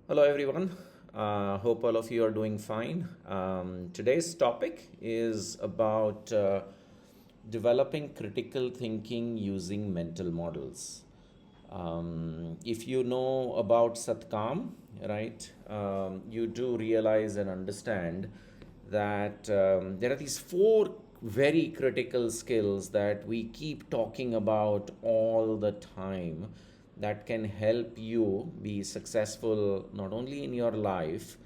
Hello, everyone. Hope all of you are doing fine. Today's topic is about developing critical thinking using mental models. If you know about Satkam, right, you do realize and understand that there are these four very critical skills that we keep talking about all the time that can help you be successful not only in your life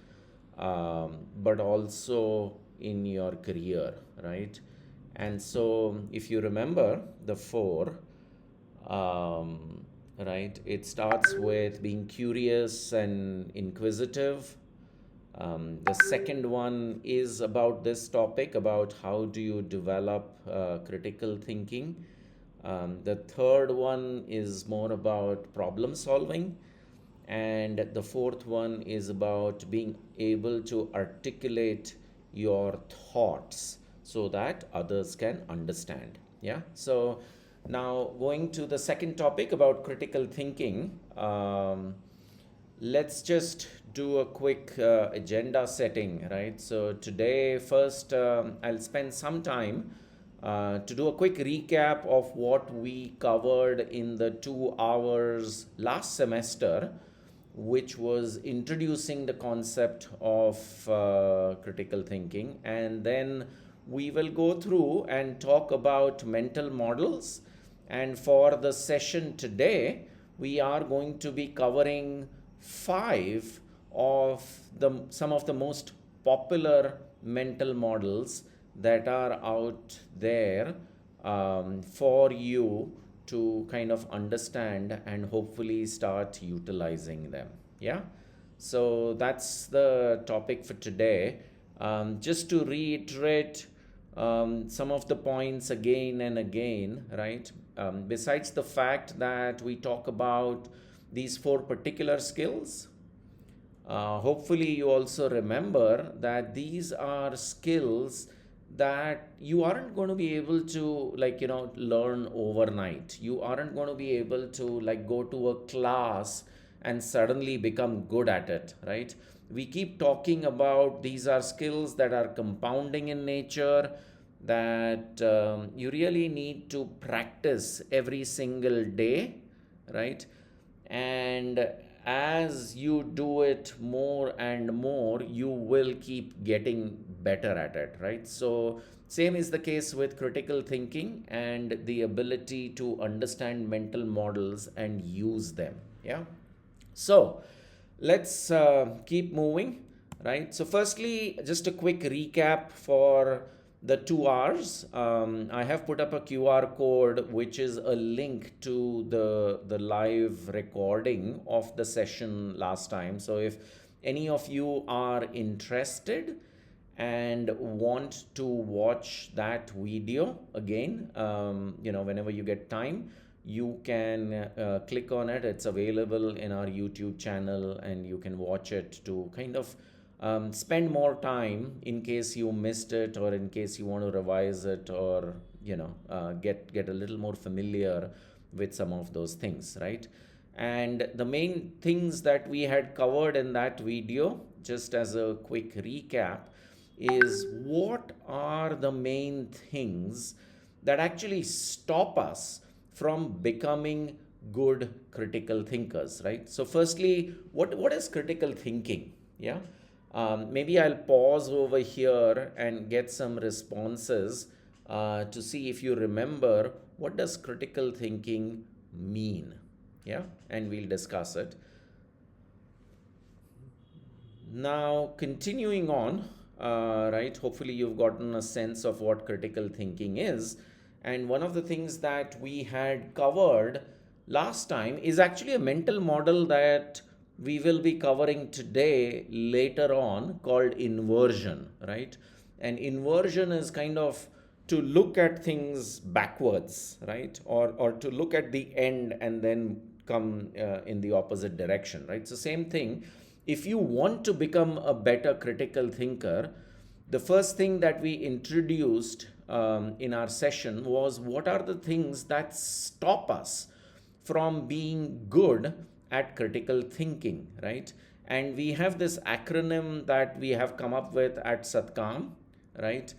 but also in your career, right? And so, if you remember the four, um, right, it starts with being curious and inquisitive. The second one is about this topic about how do you develop critical thinking. The third one is more about problem solving. And the fourth one is about being able to articulate your thoughts so that others can understand. Yeah. So now going to the second topic about critical thinking. Let's just do a quick agenda setting, right? So today, first, I'll spend some time to do a quick recap of what we covered in the 2 hours last semester, which was introducing the concept of critical thinking. And then we will go through and talk about mental models. And for the session today, we are going to be covering five of the some of the most popular mental models that are out there for you to kind of understand and hopefully start utilizing them. Yeah. So that's the topic for today. Just to reiterate some of the points again and again, right? Besides the fact that we talk about these four particular skills, hopefully you also remember that these are skills that you aren't going to be able to learn overnight. You aren't going to be able to go to a class and suddenly become good at it, right? We keep talking about these are skills that are compounding in nature, that you really need to practice every single day, right? And as you do it more and more, you will keep getting better at it, right? So same is the case with critical thinking and the ability to understand mental models and use them. Yeah. So let's keep moving, right? So, firstly, just a quick recap for the 2 hours. I have put up a QR code, which is a link to the live recording of the session last time. So, if any of you are interested and want to watch that video again, whenever you get time, you can click on it. It's available in our YouTube channel, and you can watch it to kind of spend more time in case you missed it, or in case you want to revise it, or get a little more familiar with some of those things, right? And the main things that we had covered in that video, just as a quick recap, is what are the main things that actually stop us from becoming good critical thinkers, right? So, firstly, what is critical thinking? Yeah. Maybe I'll pause over here and get some responses to see if you remember what does critical thinking mean. Yeah, and we'll discuss it. Now, continuing on, right, hopefully you've gotten a sense of what critical thinking is. And one of the things that we had covered last time is actually a mental model that we will be covering today later on, called inversion, right? And inversion is kind of to look at things backwards, right? Or to look at the end and then come in the opposite direction, right? So, same thing. If you want to become a better critical thinker, the first thing that we introduced in our session was what are the things that stop us from being good at critical thinking, right? And we have this acronym that we have come up with at Satcam, right?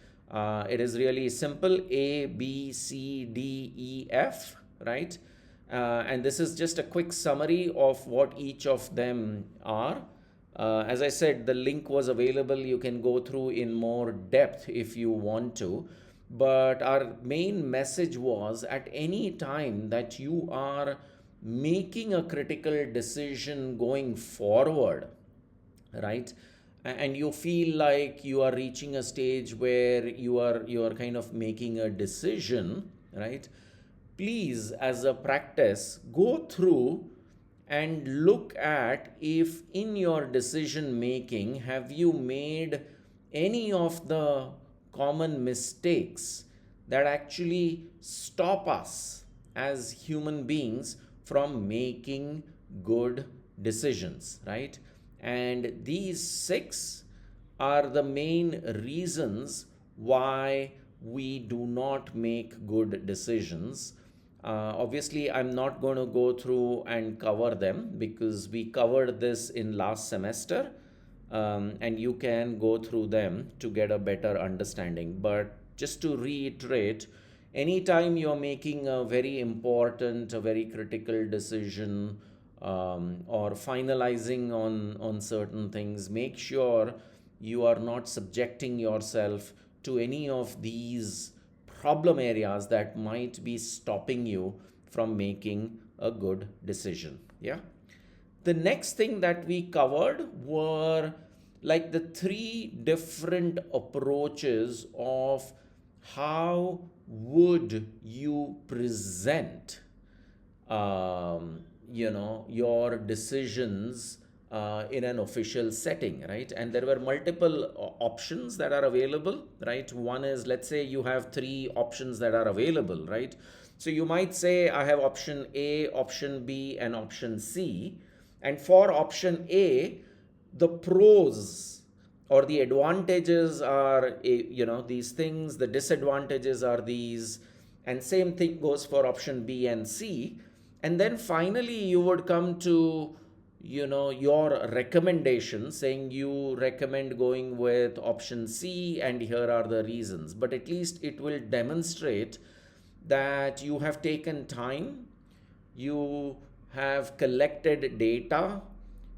It is really simple: A, B, C, D, E, F, right? And this is just a quick summary of what each of them are. As I said, the link was available. You can go through in more depth if you want to. But our main message was, at any time that you are making a critical decision going forward, right, and you feel like you are reaching a stage where you are kind of making a decision, right, please, as a practice, go through and look at if in your decision making have you made any of the common mistakes that actually stop us as human beings from making good decisions, right? And these six are the main reasons why we do not make good decisions. Obviously, I'm not going to go through and cover them because we covered this in last semester, and you can go through them to get a better understanding. But just to reiterate, anytime you're making a very important, a very critical decision, or finalizing on certain things, make sure you are not subjecting yourself to any of these problem areas that might be stopping you from making a good decision. Yeah. The next thing that we covered were like the three different approaches of how would you present your decisions in an official setting, right? And there were multiple options that are available, right? One is, let's say you have three options that are available, right? So you might say, I have option A, option B, and option C. And for option A, the pros or the advantages are, these things, the disadvantages are these, and same thing goes for option B and C. And then finally you would come to your recommendation, saying you recommend going with option C and here are the reasons. But at least it will demonstrate that you have taken time, you have collected data,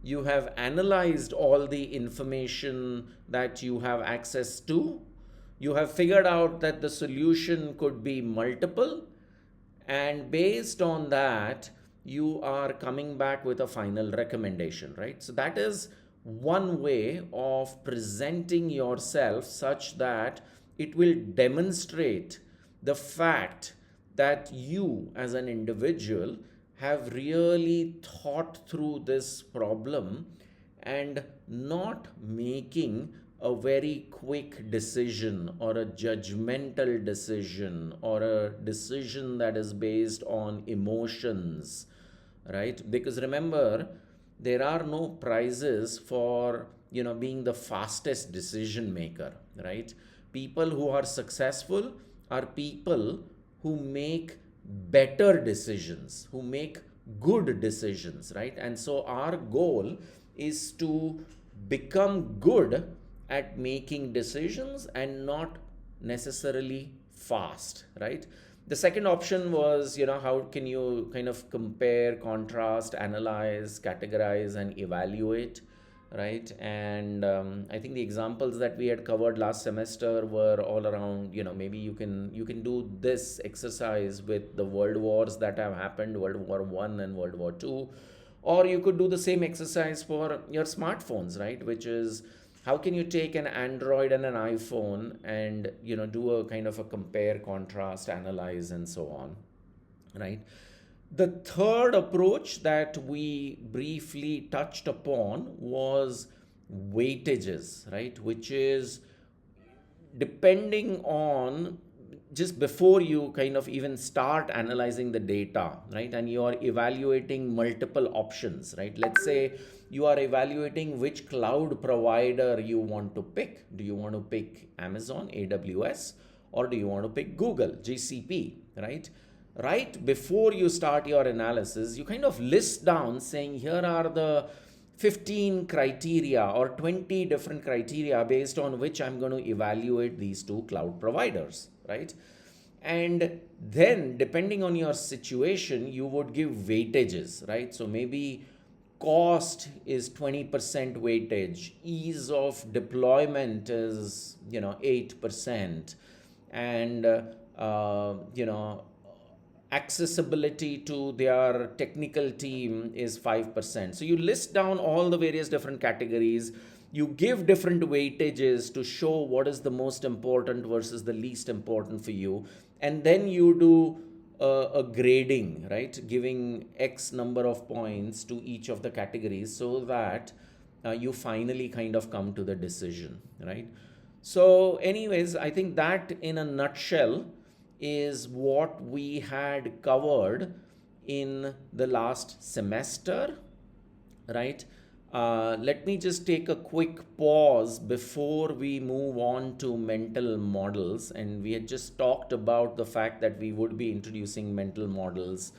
you have analyzed all the information that you have access to, you have figured out that the solution could be multiple, and based on that you are coming back with a final recommendation, right? So that is one way of presenting yourself such that it will demonstrate the fact that you as an individual have really thought through this problem and not making a very quick decision or a judgmental decision or a decision that is based on emotions, right? Because remember, there are no prizes for being the fastest decision maker, right? People who are successful are people who make better decisions, who make good decisions, right? And so our goal is to become good at making decisions and not necessarily fast, right? The second option was, how can you kind of compare, contrast, analyze, categorize, and evaluate, right? And I think the examples that we had covered last semester were all around, maybe you can do this exercise with the world wars that have happened, World War I and World War II, or you could do the same exercise for your smartphones, right? Which is, how can you take an Android and an iPhone and do a kind of a compare, contrast, analyze, and so on, right? The third approach that we briefly touched upon was weightages, right? Which is depending on, just before you kind of even start analyzing the data, right? And you are evaluating multiple options, right? Let's say you are evaluating which cloud provider you want to pick. Do you want to pick Amazon, AWS, or do you want to pick Google, GCP, right? Right before you start your analysis, you kind of list down saying, here are the 15 criteria or 20 different criteria based on which I'm going to evaluate these two cloud providers, right? And then, depending on your situation, you would give weightages, right? So maybe cost is 20% weightage, ease of deployment is 8%, and accessibility to their technical team is 5%. So you list down all the various different categories, you give different weightages to show what is the most important versus the least important for you, and then you do a grading, right? Giving X number of points to each of the categories so that you finally kind of come to the decision, right? So, anyways, I think that in a nutshell is what we had covered in the last semester, right? Let me just take a quick pause before we move on to mental models. And we had just talked about the fact that we would be introducing mental models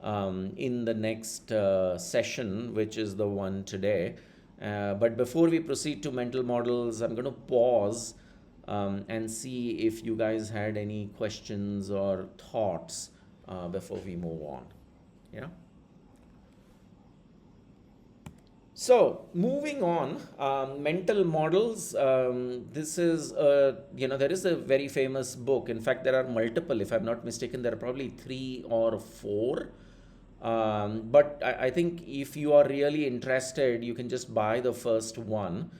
in the next session, which is the one today. But before we proceed to mental models, I'm going to pause and see if you guys had any questions or thoughts before we move on. Yeah. So moving on, mental models. This is there is a very famous book. In fact, there are multiple. If I'm not mistaken, there are probably 3 or 4. But I think if you are really interested, you can just buy the first one.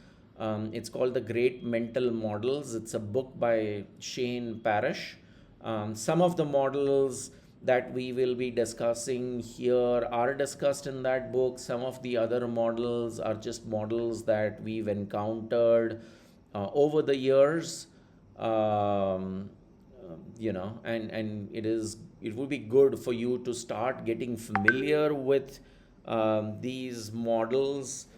It's called The Great Mental Models. It's a book by Shane Parrish. Some of the models that we will be discussing here are discussed in that book. Some of the other models are just models that we've encountered over the years. And it would be good for you to start getting familiar with these models,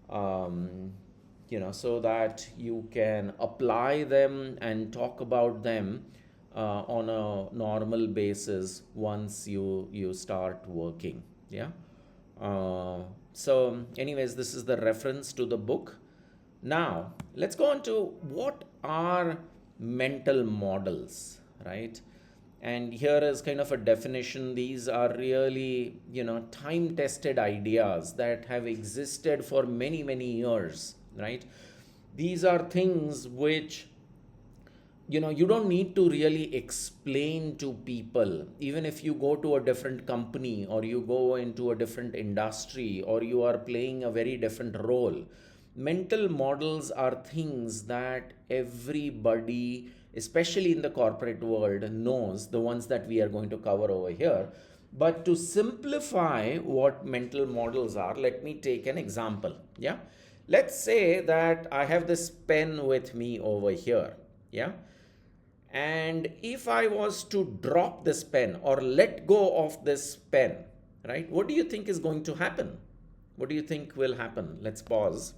so that you can apply them and talk about them on a normal basis once you start working. Yeah. So anyways, this is the reference to the book. Now let's go on to what are mental models, right? And here is kind of a definition. These are really time tested ideas that have existed for many years, right? These are things which you don't need to really explain to people. Even if you go to a different company or you go into a different industry or you are playing a very different role, mental models are things that everybody, especially in the corporate world, knows, the ones that we are going to cover over here. But to simplify what mental models are, let me take an example. Yeah. Let's say that I have this pen with me over here. Yeah. And if I was to drop this pen or let go of this pen, right, what do you think is going to happen? What do you think will happen? Let's pause.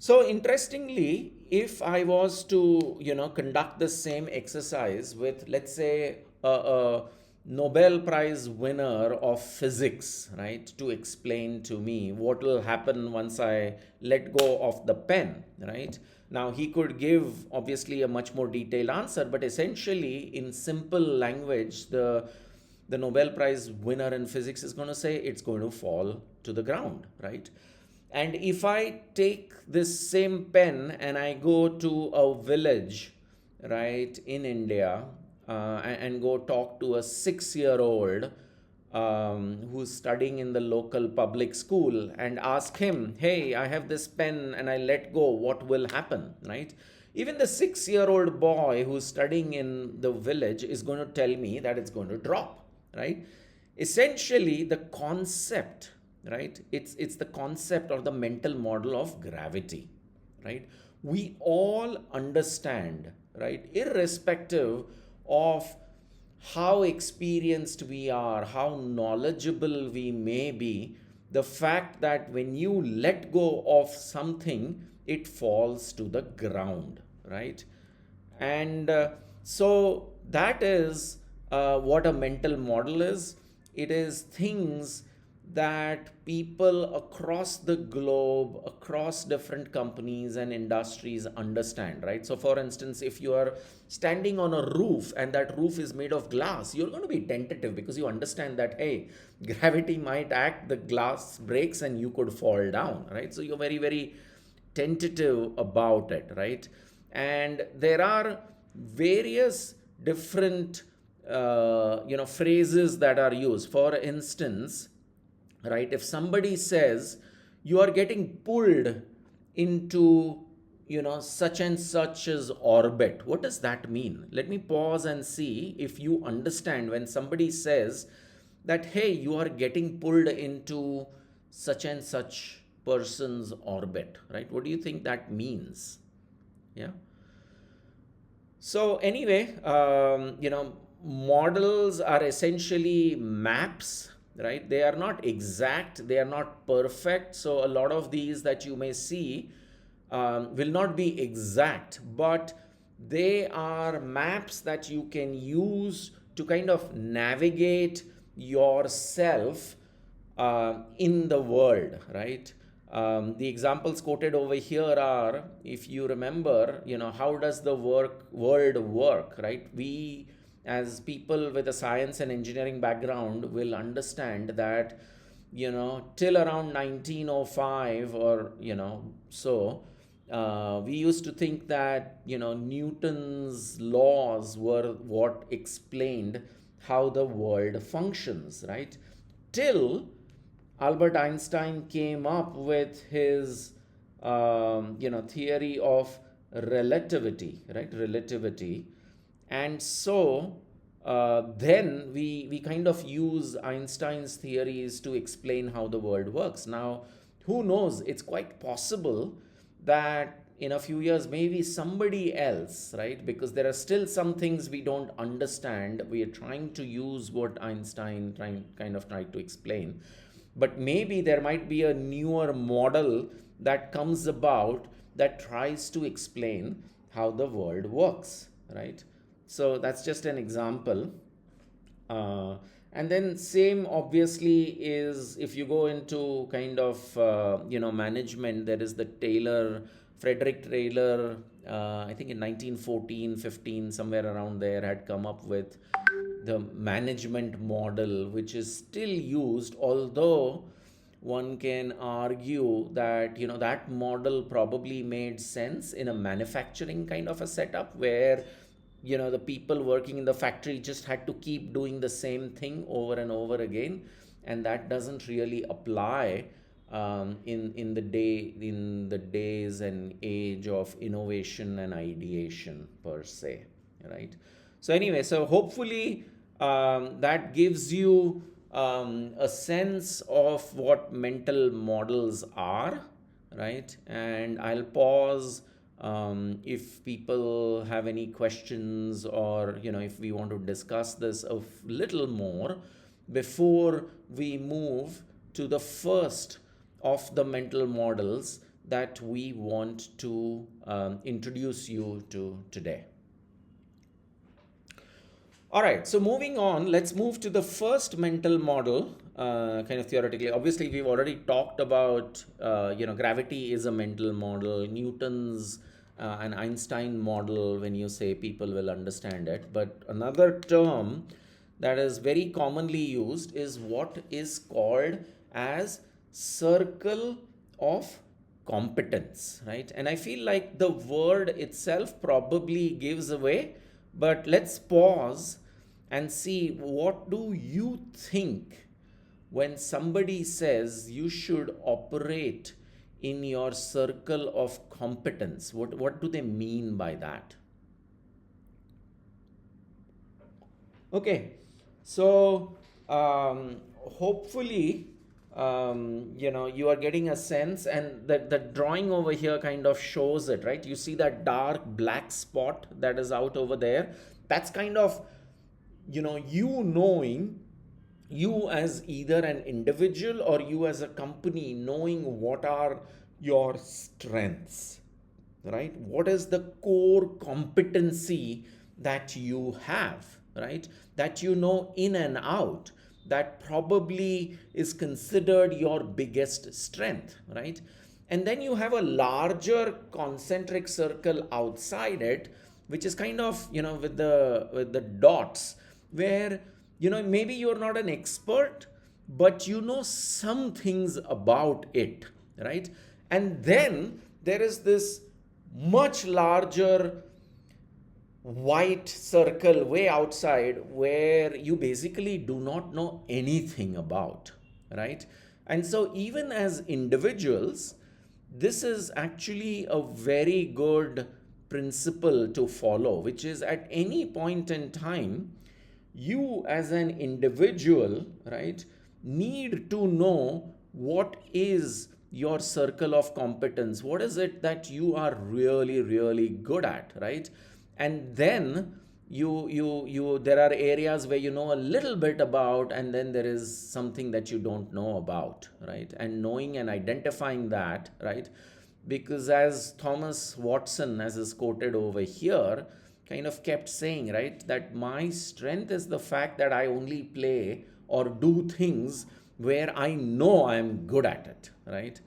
So interestingly, if I was to, conduct the same exercise with, let's say, a Nobel Prize winner of physics, right, to explain to me what will happen once I let go of the pen, right? Now, he could give obviously a much more detailed answer, but essentially, in simple language, the Nobel Prize winner in physics is going to say it's going to fall to the ground, right? And if I take this same pen and I go to a village, right, in India, and go talk to a 6-year-old who's studying in the local public school and ask him, hey, I have this pen and I let go, what will happen, right? Even the 6-year-old boy who's studying in the village is going to tell me that it's going to drop, right? Essentially, the concept, right? It's the concept or the mental model of gravity, right? We all understand, right? Irrespective of how experienced we are, how knowledgeable we may be, the fact that when you let go of something, it falls to the ground, right? And so that is what a mental model is. It is things that people across the globe, across different companies and industries understand, right? So, for instance, if you are standing on a roof and that roof is made of glass, you're going to be tentative because you understand that, hey, gravity might act, the glass breaks, and you could fall down, right? So, you're very, very tentative about it, right? And there are various different phrases that are used. For instance, right, if somebody says you are getting pulled into such and such's orbit, what does that mean? Let me pause and see if you understand when somebody says that, hey, you are getting pulled into such and such person's orbit, right? What do you think that means? Yeah. So anyway, models are essentially maps, right? They are not exact, they are not perfect. So a lot of these that you may see will not be exact, but they are maps that you can use to kind of navigate yourself in the world, right? The examples quoted over here are, if you remember, how does the world work, right? We, as people with a science and engineering background, will understand that, till around 1905 or, we used to think that, Newton's laws were what explained how the world functions, right? Till Albert Einstein came up with his theory of relativity, right? Relativity. And so then we kind of use Einstein's theories to explain how the world works. Now, who knows? It's quite possible that in a few years, maybe somebody else, right? Because there are still some things we don't understand. We are trying to use what Einstein tried to explain. But maybe there might be a newer model that comes about that tries to explain how the world works, right? So that's just an example. And then same obviously is if you go into kind of management, there is the Frederick Taylor, I think in 1914 15 somewhere around there, had come up with the management model, which is still used, although one can argue that that model probably made sense in a manufacturing kind of a setup where the people working in the factory just had to keep doing the same thing over and over again, and that doesn't really apply in the days and age of innovation and ideation per se, right? So anyway, so hopefully that gives you a sense of what mental models are, right? And I'll pause if people have any questions, or if we want to discuss this a little more before we move to the first of the mental models that we want to introduce you to today. All right, so moving on, let's move to the first mental model, kind of theoretically. Obviously, we've already talked about, gravity is a mental model, Newton's and Einstein model. When you say, people will understand it. But another term that is very commonly used is what is called as circle of competence, right? And I feel like the word itself probably gives away, but let's pause and see, what do you think when somebody says you should operate in your circle of competence? What do they mean by that? Okay, so hopefully you are getting a sense, and the drawing over here kind of shows it, right? You see that dark black spot that is out over there? That's kind of knowing, you as either an individual or you as a company, knowing what are your strengths, right? What is the core competency that you have, right? That in and out. that probably is considered your biggest strength, right? And then you have a larger concentric circle outside it, which is kind of, with the dots, where, maybe you're not an expert, but you know some things about it, right? And then there is this much larger white circle way outside where you basically do not know anything about, right? And so, even as individuals, this is actually a very good principle to follow, which is at any point in time, you as an individual, right, need to know what is your circle of competence, what is it that you are really really good at, right? And then you there are areas where you know a little bit about, and then there is something that you don't know about, right? And knowing and identifying that, right? Because as Thomas Watson, as is quoted over here, kind of kept saying, right, that my strength is the fact that I only play or do things where I know I'm good at it, right?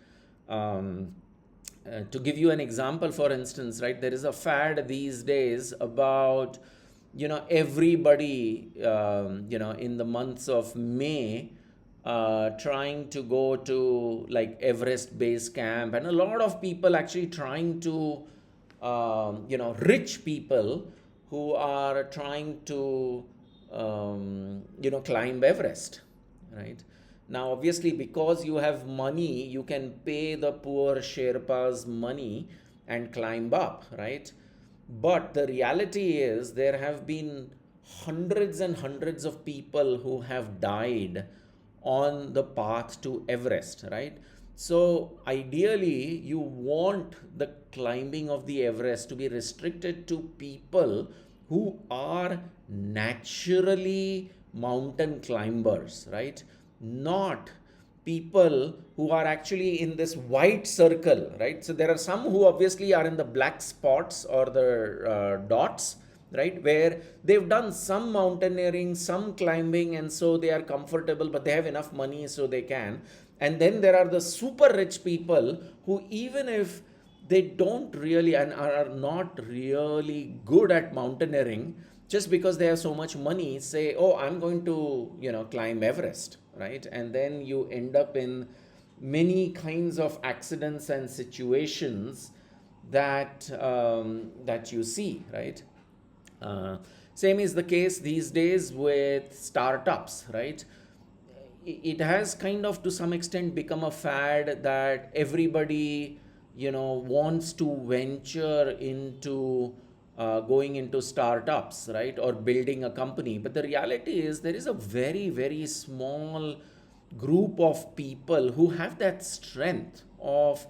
Um, to give you an example, for instance, right, there is a fad these days about, everybody, in the months of May, trying to go to like Everest base camp, and a lot of people actually trying to, rich people who are trying to, climb Everest, right? Now, obviously, because you have money, you can pay the poor Sherpas money and climb up, right? But the reality is, there have been hundreds and hundreds of people who have died on the path to Everest, right? So, ideally, you want the climbing of the Everest to be restricted to people who are naturally mountain climbers, right? Not people who are actually in this white circle, right? So there are some who obviously are in the black spots or the dots, right? Where they've done some mountaineering, some climbing, and so they are comfortable, but they have enough money so they can. And then there are the super rich people who, even if they don't really and are not really good at mountaineering, just because they have so much money, say, oh, I'm going to, climb Everest, right? And then you end up in many kinds of accidents and situations that you see, right? uh, Same is the case these days with startups, right? It has kind of to some extent become a fad that everybody, wants to venture into, going into startups, right, or building a company. But the reality is, there is a very very small group of people who have that strength of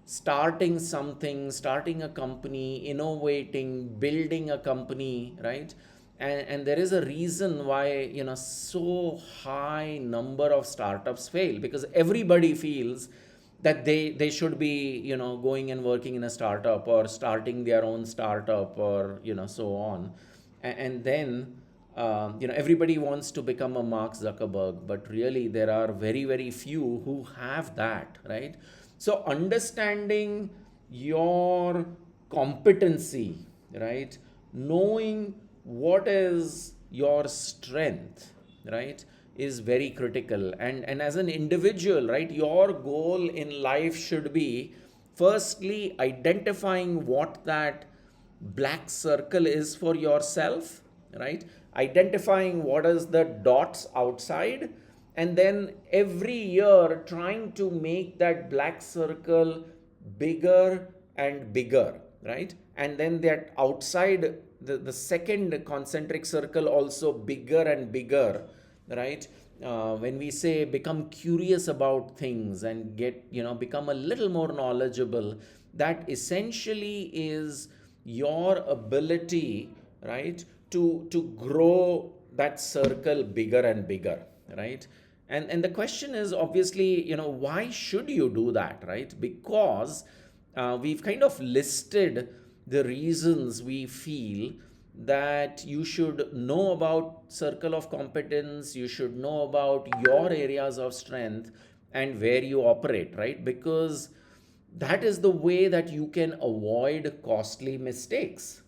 starting something, starting a company, innovating, building a company, right? And there is a reason why, so high number of startups fail, because everybody feels that they should be, going and working in a startup or starting their own startup, or so on. And then, everybody wants to become a Mark Zuckerberg, but really there are very very few who have that, right? So understanding your competency, right, knowing what is your strength, right, is very critical. And as an individual, right, your goal in life should be, firstly, identifying what that black circle is for yourself, right? Identifying what is the dots outside, and then every year trying to make that black circle bigger and bigger, right? And then that outside, the second concentric circle, also bigger and bigger, right? When we say become curious about things and get, become a little more knowledgeable, that essentially is your ability, right, to grow that circle bigger and bigger, right? And the question is, obviously, why should you do that, right? Because we've kind of listed the reasons we feel that you should know about circle of competence, you should know about your areas of strength and where you operate, right? Because that is the way that you can avoid costly mistakes,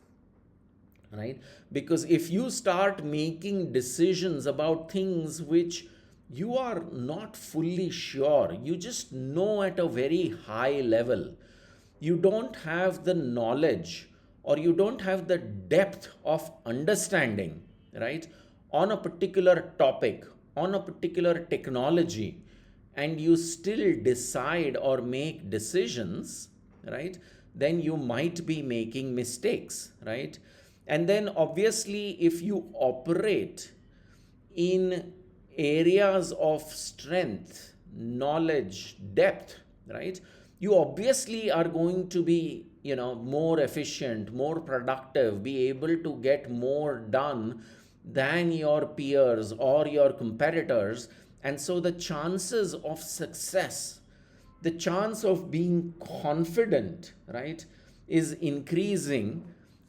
right? Because if you start making decisions about things which you are not fully sure, you just know at a very high level, you don't have the knowledge or you don't have the depth of understanding, right, on a particular topic, on a particular technology, and you still decide or make decisions, right, then you might be making mistakes, right? And then obviously, if you operate in areas of strength, knowledge, depth, right, you obviously are going to be, more efficient, more productive, be able to get more done than your peers or your competitors. And so the chances of success, the chance of being confident, right, is increasing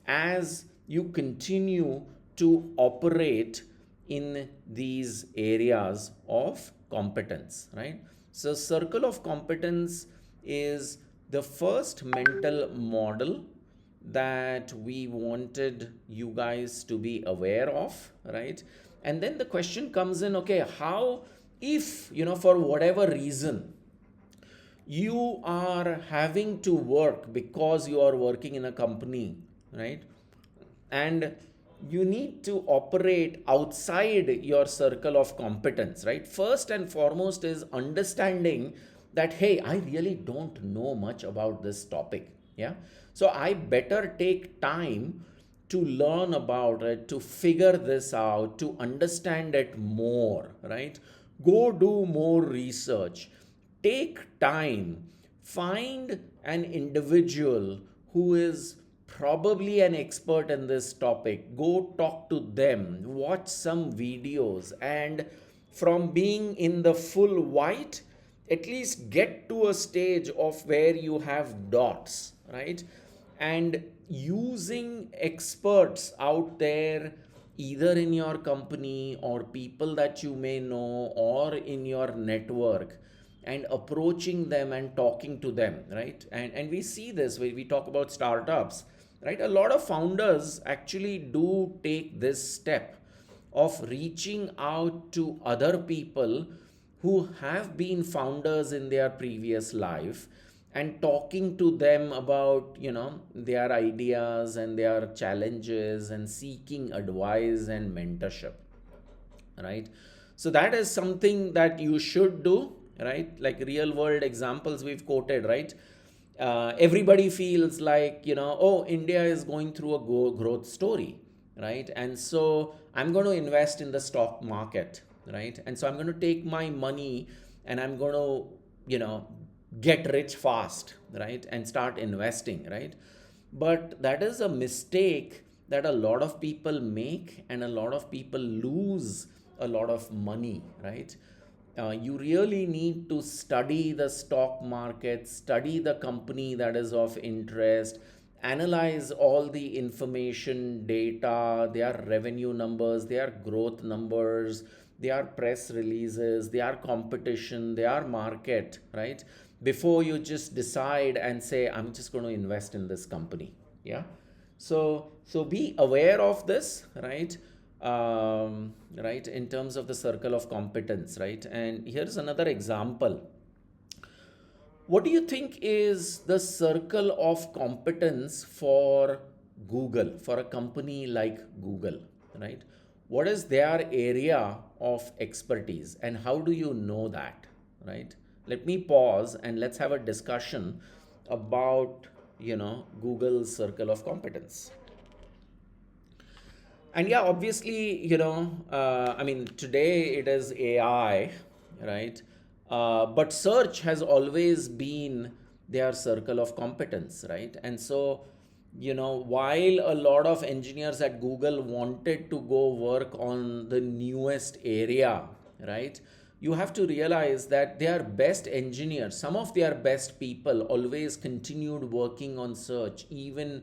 as you continue to operate in these areas of competence, right? So circle of competence is the first mental model that we wanted you guys to be aware of, right? And then the question comes in, okay, how, if, for whatever reason, you are having to work because you are working in a company, right? And you need to operate outside your circle of competence, right? First and foremost is understanding that, hey, I really don't know much about this topic. Yeah. So I better take time to learn about it, to figure this out, to understand it more, right? Go do more research. Take time. Find an individual who is probably an expert in this topic. Go talk to them, watch some videos, and from being in the full white, at least get to a stage of where you have dots, right? And using experts out there, either in your company or people that you may know or in your network, and approaching them and talking to them, right? And we see this when we talk about startups, right? A lot of founders actually do take this step of reaching out to other people who have been founders in their previous life and talking to them about, their ideas and their challenges and seeking advice and mentorship, right? So that is something that you should do, right? Like real world examples we've quoted, right? Everybody feels like, oh, India is going through a growth story, right? And so I'm going to invest in the stock market, right? And so I'm going to take my money and I'm going to, get rich fast, right? And start investing, right? But that is a mistake that a lot of people make, and a lot of people lose a lot of money, right? You really need to study the stock market, study the company that is of interest, analyze all the information, data, their revenue numbers, their growth numbers, their press releases, their competition, their market, right? Before you just decide and say, I'm just going to invest in this company. Yeah. So be aware of this, right? Right, in terms of the circle of competence, right? And here's another example. What do you think is the circle of competence for Google, for a company like Google, right? What is their area of expertise and how do you know that, right? Let me pause and let's have a discussion about, Google's circle of competence. And yeah, obviously, I mean, today it is AI, right? But search has always been their circle of competence, right? And so, while a lot of engineers at Google wanted to go work on the newest area, right? You have to realize that their best engineers, some of their best people, always continued working on search even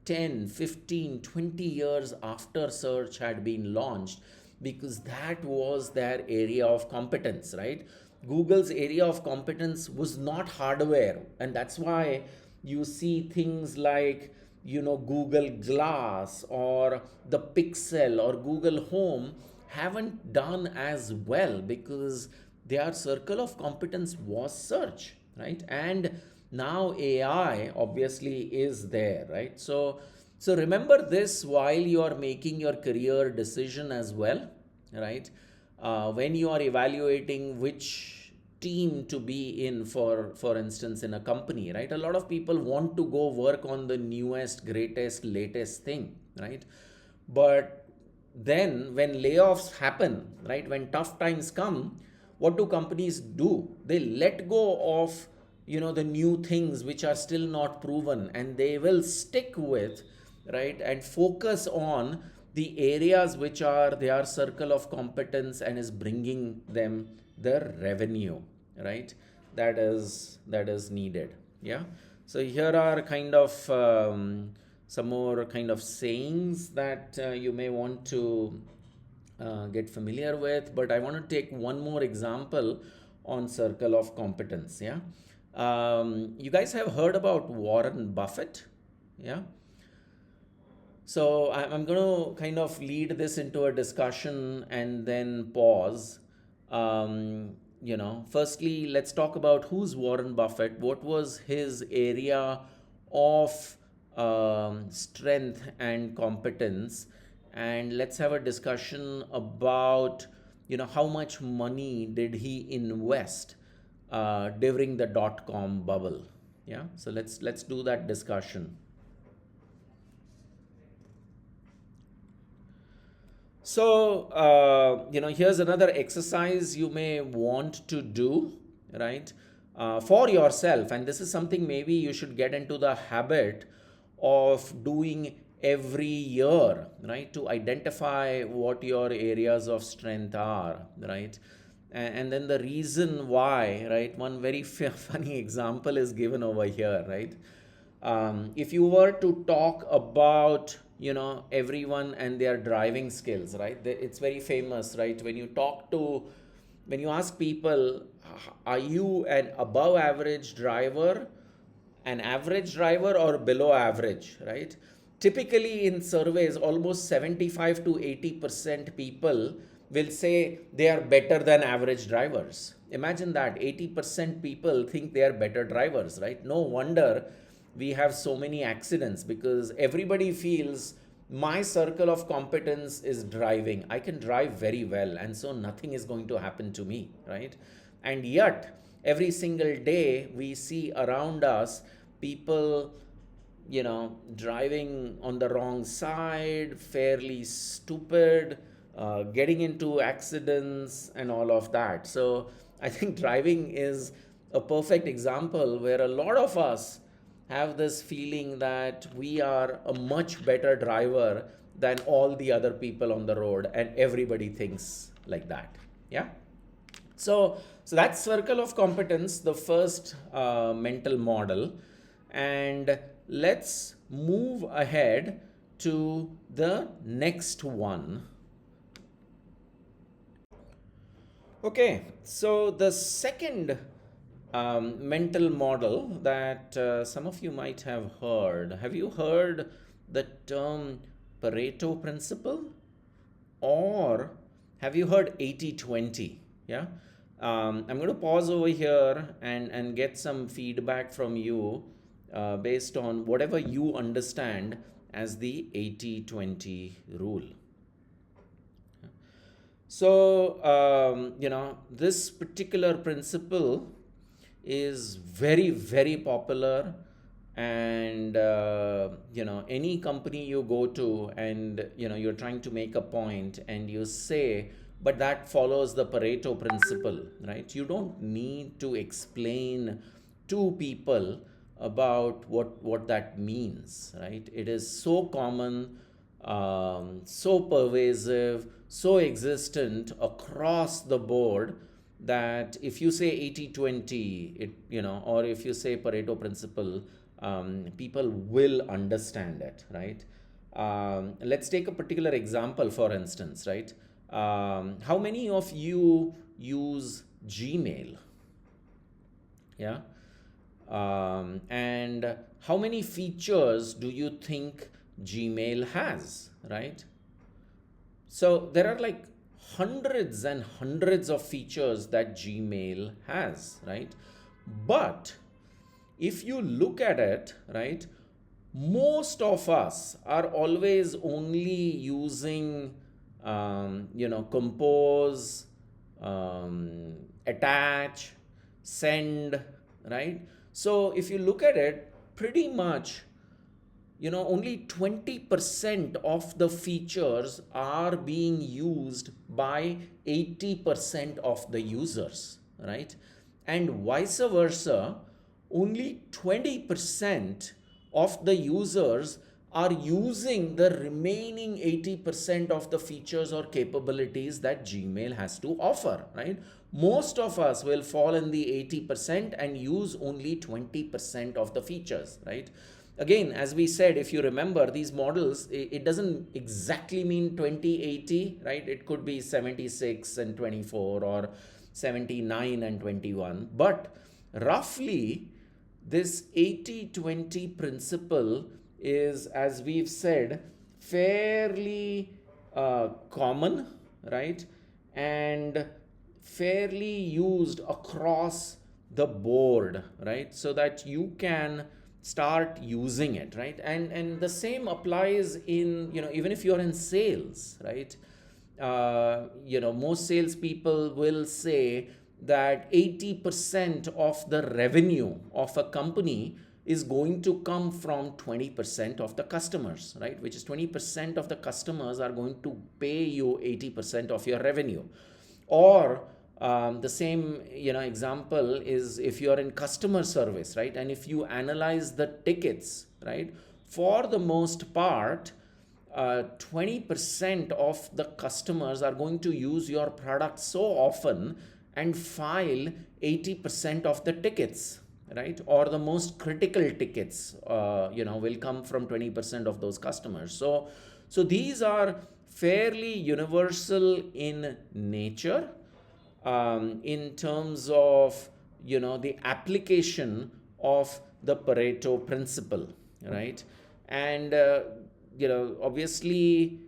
10, 15, 20 years after search had been launched, because that was their area of competence, right? Google's area of competence was not hardware, and that's why you see things like, Google Glass or the Pixel or Google Home haven't done as well, because their circle of competence was search, right? And now AI obviously is there, right? So remember this while you are making your career decision as well, right? When you are evaluating which team to be in, for instance, in a company, right? A lot of people want to go work on the newest, greatest, latest thing, right? But then when layoffs happen, right, when tough times come, what do companies do? They let go of, the new things which are still not proven, and they will stick with, right, and focus on the areas which are their circle of competence and is bringing them the revenue, right, that is needed. Yeah. So here are kind of some more kind of sayings that you may want to get familiar with, but I want to take one more example on circle of competence. Yeah. You guys have heard about Warren Buffett? Yeah. So I'm going to kind of lead this into a discussion and then pause. Firstly, let's talk about who's Warren Buffett. What was his area of strength and competence? And let's have a discussion about, how much money did he invest during the dot-com bubble. Yeah. So let's do that discussion. So, here's another exercise you may want to do, right, for yourself. And this is something maybe you should get into the habit of doing every year, right, to identify what your areas of strength are, right? And then the reason why, right? One very funny example is given over here, right? If you were to talk about, everyone and their driving skills, right? It's very famous, right? When you ask people, are you an above average driver, an average driver, or below average, right? Typically in surveys, almost 75 to 80% people will say they are better than average drivers. Imagine that 80% people think they are better drivers, right? No wonder we have so many accidents, because everybody feels my circle of competence is driving. I can drive very well, and so nothing is going to happen to me, right? And yet, every single day we see around us people, driving on the wrong side, fairly stupid, getting into accidents, and all of that. So I think driving is a perfect example where a lot of us have this feeling that we are a much better driver than all the other people on the road, and everybody thinks like that. Yeah. So that's circle of competence, the first mental model. And let's move ahead to the next one. Okay, so the second mental model that some of you might have heard. Have you heard the term Pareto principle? Or have you heard 80-20? Yeah. I'm going to pause over here and get some feedback from you based on whatever you understand as the 80-20 rule. So, this particular principle is very, very popular. And, any company you go to and, you're trying to make a point and you say, but that follows the Pareto principle, right? You don't need to explain to people about what that means, right? It is so common, so pervasive, so existent across the board, that if you say 80-20, or if you say Pareto principle, people will understand it, right? Let's take a particular example, for instance, right? How many of you use Gmail? Yeah. And how many features do you think Gmail has, right? So there are like hundreds and hundreds of features that Gmail has, right? But if you look at it, right, most of us are always only using, compose, attach, send, right? So if you look at it, pretty much, only 20% of the features are being used by 80% of the users, right? And vice versa, only 20% of the users are using the remaining 80% of the features or capabilities that Gmail has to offer, right? Most of us will fall in the 80% and use only 20% of the features, right? Again, as we said, if you remember these models, it doesn't exactly mean 20/80, right? It could be 76 and 24 or 79 and 21. But roughly, this 80/20 principle is, as we've said, fairly common, right? And fairly used across the board, right? So that you can start using it, right? And the same applies in, even if you're in sales, right? Most salespeople will say that 80% of the revenue of a company is going to come from 20% of the customers, right? Which is 20% of the customers are going to pay you 80% of your revenue. Or the same example is if you're in customer service, right? And if you analyze the tickets, right, for the most part, 20% of the customers are going to use your product so often and file 80% of the tickets, right? Or the most critical tickets, will come from 20% of those customers. So these are fairly universal in nature, in terms of, the application of the Pareto principle, right? And, obviously,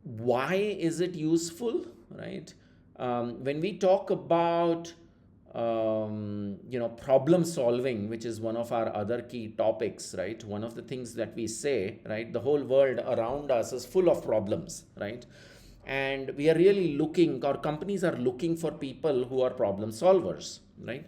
why is it useful, right? When we talk about, problem solving, which is one of our other key topics, right? One of the things that we say, right? The whole world around us is full of problems, right? And we are really looking, our companies are looking for people who are problem solvers, right?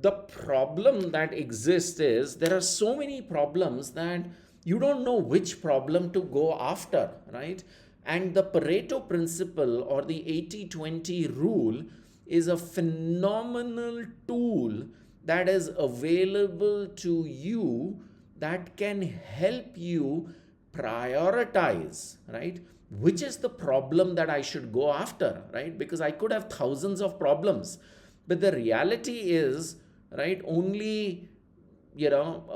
The problem that exists is there are so many problems that you don't know which problem to go after, right? And the Pareto principle or the 80/20 rule is a phenomenal tool that is available to you that can help you prioritize, right? Which is the problem that I should go after, right? Because I could have thousands of problems, but the reality is, right, only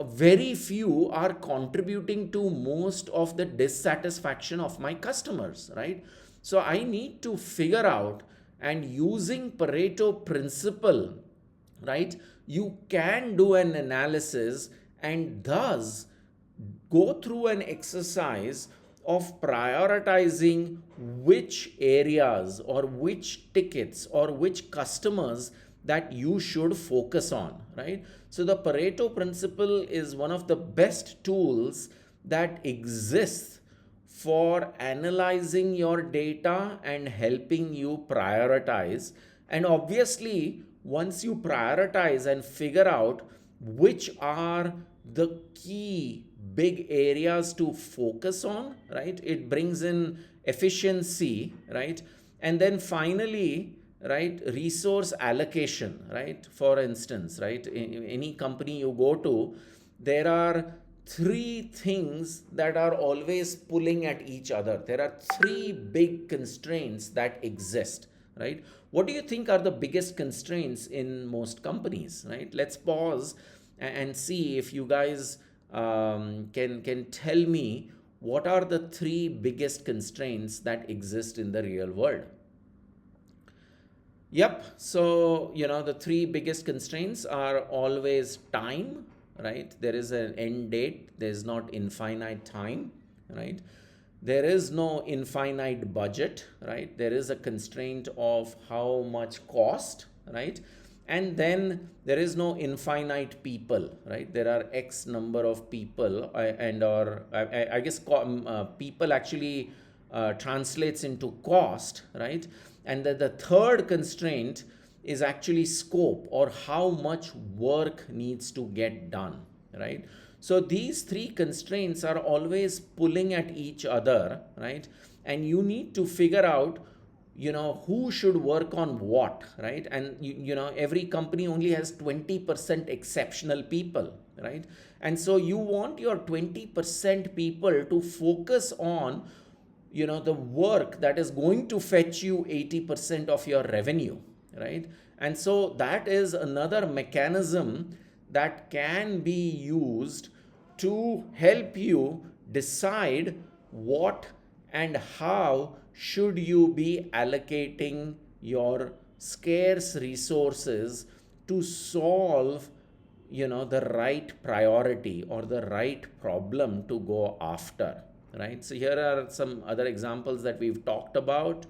very few are contributing to most of the dissatisfaction of my customers, right? So I need to figure out, and using Pareto principle, right, you can do an analysis and thus go through an exercise of prioritizing which areas or which tickets or which customers that you should focus on, right? So the Pareto principle is one of the best tools that exists for analyzing your data and helping you prioritize. And obviously, once you prioritize and figure out which are the key big areas to focus on, right, it brings in efficiency, right? And then finally, right, resource allocation, right? For instance, right, in any company you go to, there are three things that are always pulling at each other. There are three big constraints that exist, right? What do you think are the biggest constraints in most companies, right? Let's pause and see if you guys can tell me what are the three biggest constraints that exist in the real world. Yep. So, the three biggest constraints are always time, right? There is an end date, there's not infinite time, right? There is no infinite budget, right? There is a constraint of how much cost, right? And then there is no infinite people, right? There are X number of people, and or I guess people actually translates into cost, right? And the third constraint is actually scope, or how much work needs to get done, right? So these three constraints are always pulling at each other, right? And you need to figure out who should work on what, right? And every company only has 20% exceptional people, right? And so you want your 20% people to focus on the work that is going to fetch you 80% of your revenue, right? And so that is another mechanism that can be used to help you decide what and how should you be allocating your scarce resources to solve the right priority or the right problem to go after, right? So here are some other examples that we've talked about,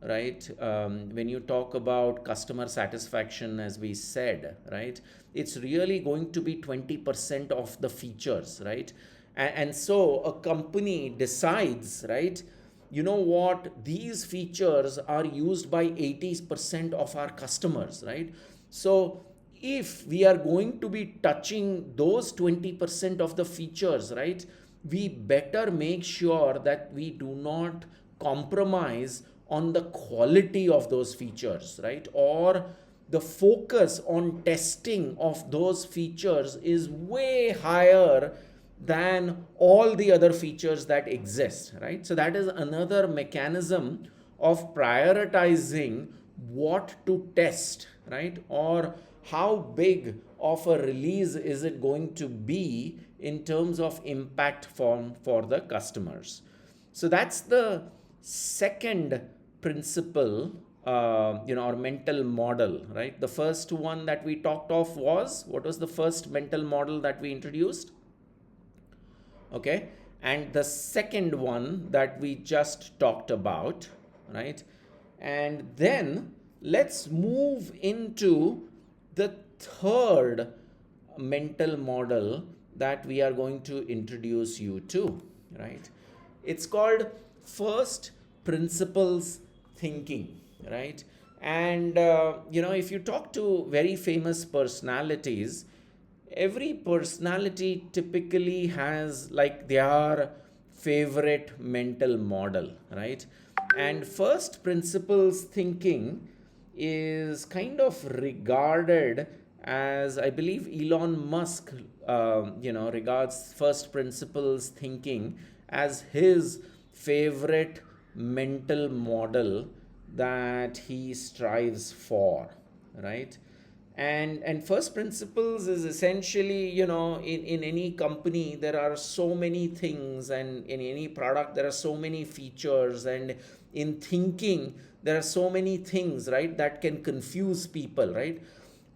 right? When you talk about customer satisfaction, as we said, right, it's really going to be 20% of the features, right? And so a company decides, right, what, these features are used by 80% of our customers, right? So if we are going to be touching those 20% of the features, right, we better make sure that we do not compromise on the quality of those features, right? Or the focus on testing of those features is way higher than all the other features that exist, right? So that is another mechanism of prioritizing what to test, right? Or how big of a release is it going to be in terms of impact for the customers. So that's the second principle, or mental model, right? The first one that we talked of was, what was the first mental model that we introduced? Okay. And the second one that we just talked about, right? And then let's move into the third mental model that we are going to introduce you to, right? It's called first principles thinking, right? And if you talk to very famous personalities, every personality typically has like their favorite mental model, right? And first principles thinking is kind of regarded as, I believe Elon Musk, regards first principles thinking as his favorite mental model that he strives for, right? And first principles is essentially, in any company there are so many things, and in any product there are so many features, and in thinking there are so many things, right, that can confuse people, right?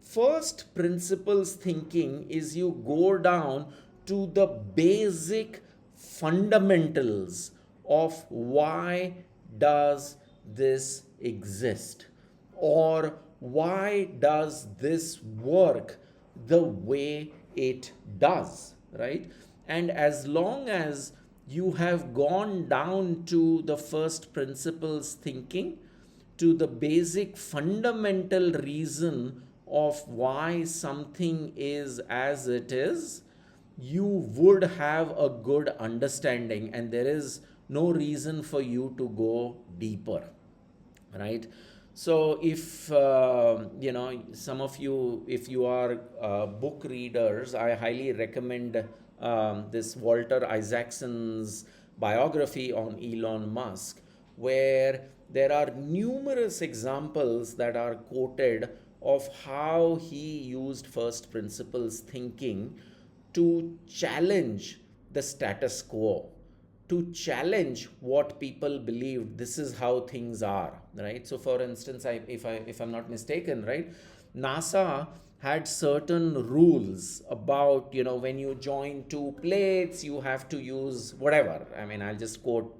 First principles thinking is you go down to the basic fundamentals of why does this exist, or why does this work the way it does, right? And as long as you have gone down to the first principles thinking, to the basic fundamental reason of why something is as it is, you would have a good understanding, and there is no reason for you to go deeper, right? So if some of you, if you are book readers, I highly recommend this Walter Isaacson's biography on Elon Musk, where there are numerous examples that are quoted of how he used first principles thinking to challenge the status quo, to challenge what people believed this is how things are, right? So for instance, if I'm not mistaken, right, NASA had certain rules about, when you join two plates you have to use whatever. I mean, I'll just quote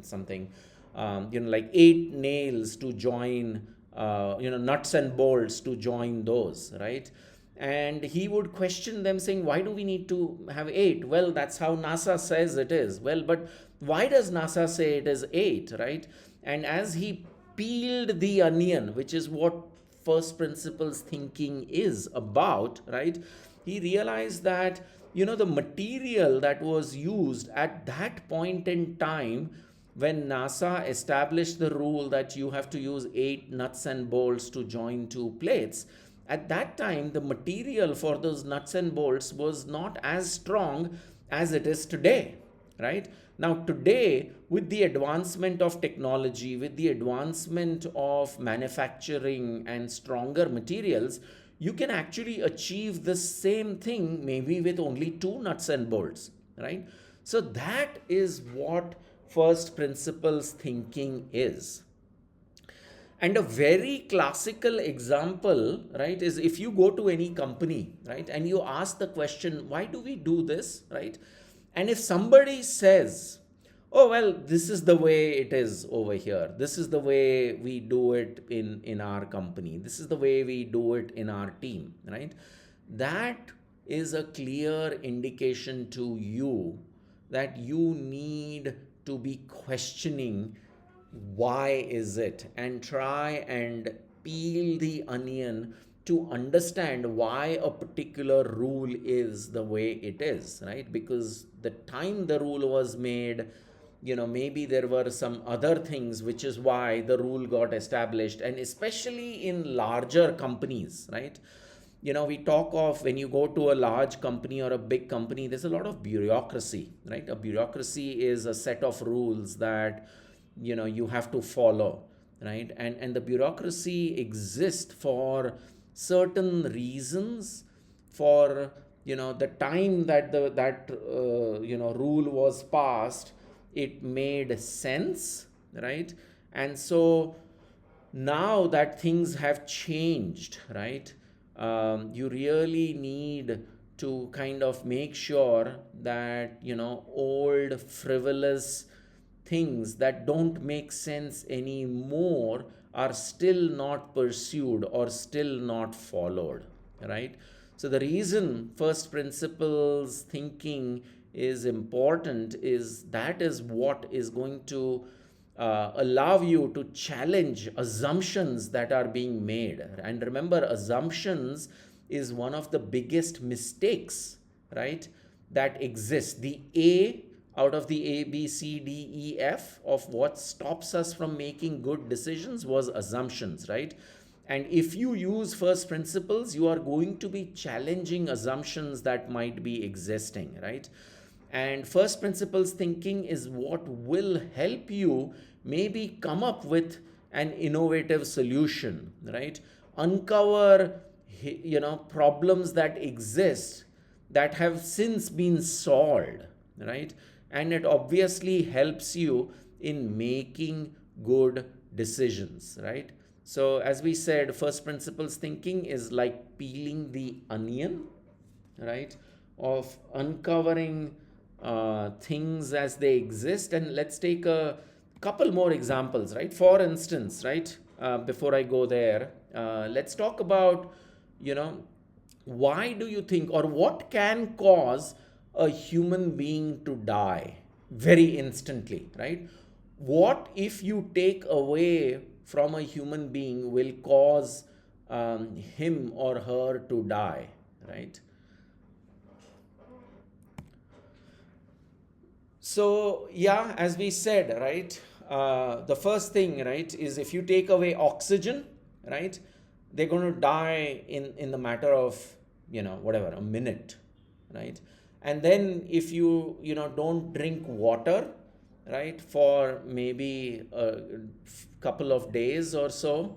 something, like 8 nails to join, nuts and bolts to join those, right? And he would question them, saying, why do we need to have 8? Well, that's how NASA says it is. Well, but why does NASA say it is 8, right? And as he peeled the onion, which is what first principles thinking is about, right, he realized that, the material that was used at that point in time when NASA established the rule that you have to use 8 nuts and bolts to join two plates, at that time the material for those nuts and bolts was not as strong as it is today, right? Now today, with the advancement of technology, with the advancement of manufacturing and stronger materials, you can actually achieve the same thing maybe with only 2 nuts and bolts, right? So that is what first principles thinking is. And a very classical example, right, is if you go to any company, right, and you ask the question, why do we do this, right? And if somebody says, oh, well, this is the way it is over here, this is the way we do it in our company, this is the way we do it in our team, right? That is a clear indication to you that you need to be questioning why is it, and try and peel the onion to understand why a particular rule is the way it is, right? Because the time the rule was made, maybe there were some other things which is why the rule got established. And especially in larger companies, right, we talk of, when you go to a large company or a big company, there's a lot of bureaucracy, right? A bureaucracy is a set of rules that you have to follow, right? And the bureaucracy exists for certain reasons. For the time that rule was passed, it made sense, right? And so now that things have changed, right, you really need to kind of make sure that old frivolous things that don't make sense anymore are still not pursued or still not followed, right? So the reason first principles thinking is important is that is what is going to allow you to challenge assumptions that are being made. And remember, assumptions is one of the biggest mistakes, right, that exists. The A out of the A, B, C, D, E, F of what stops us from making good decisions was assumptions, right? And if you use first principles, you are going to be challenging assumptions that might be existing, right? And first principles thinking is what will help you maybe come up with an innovative solution, right? Uncover, problems that exist that have since been solved, right? And it obviously helps you in making good decisions, right? So as we said, first principles thinking is like peeling the onion, right, of uncovering things as they exist. And let's take a couple more examples, right? For instance, right, before I go there, let's talk about, why do you think, or what can cause a human being to die very instantly, right? What if you take away from a human being will cause him or her to die, right? So yeah, as we said, right, the first thing, right, is if you take away oxygen, right, they're going to die in the matter of whatever, a minute, right? And then if you don't drink water, right, for maybe a couple of days or so,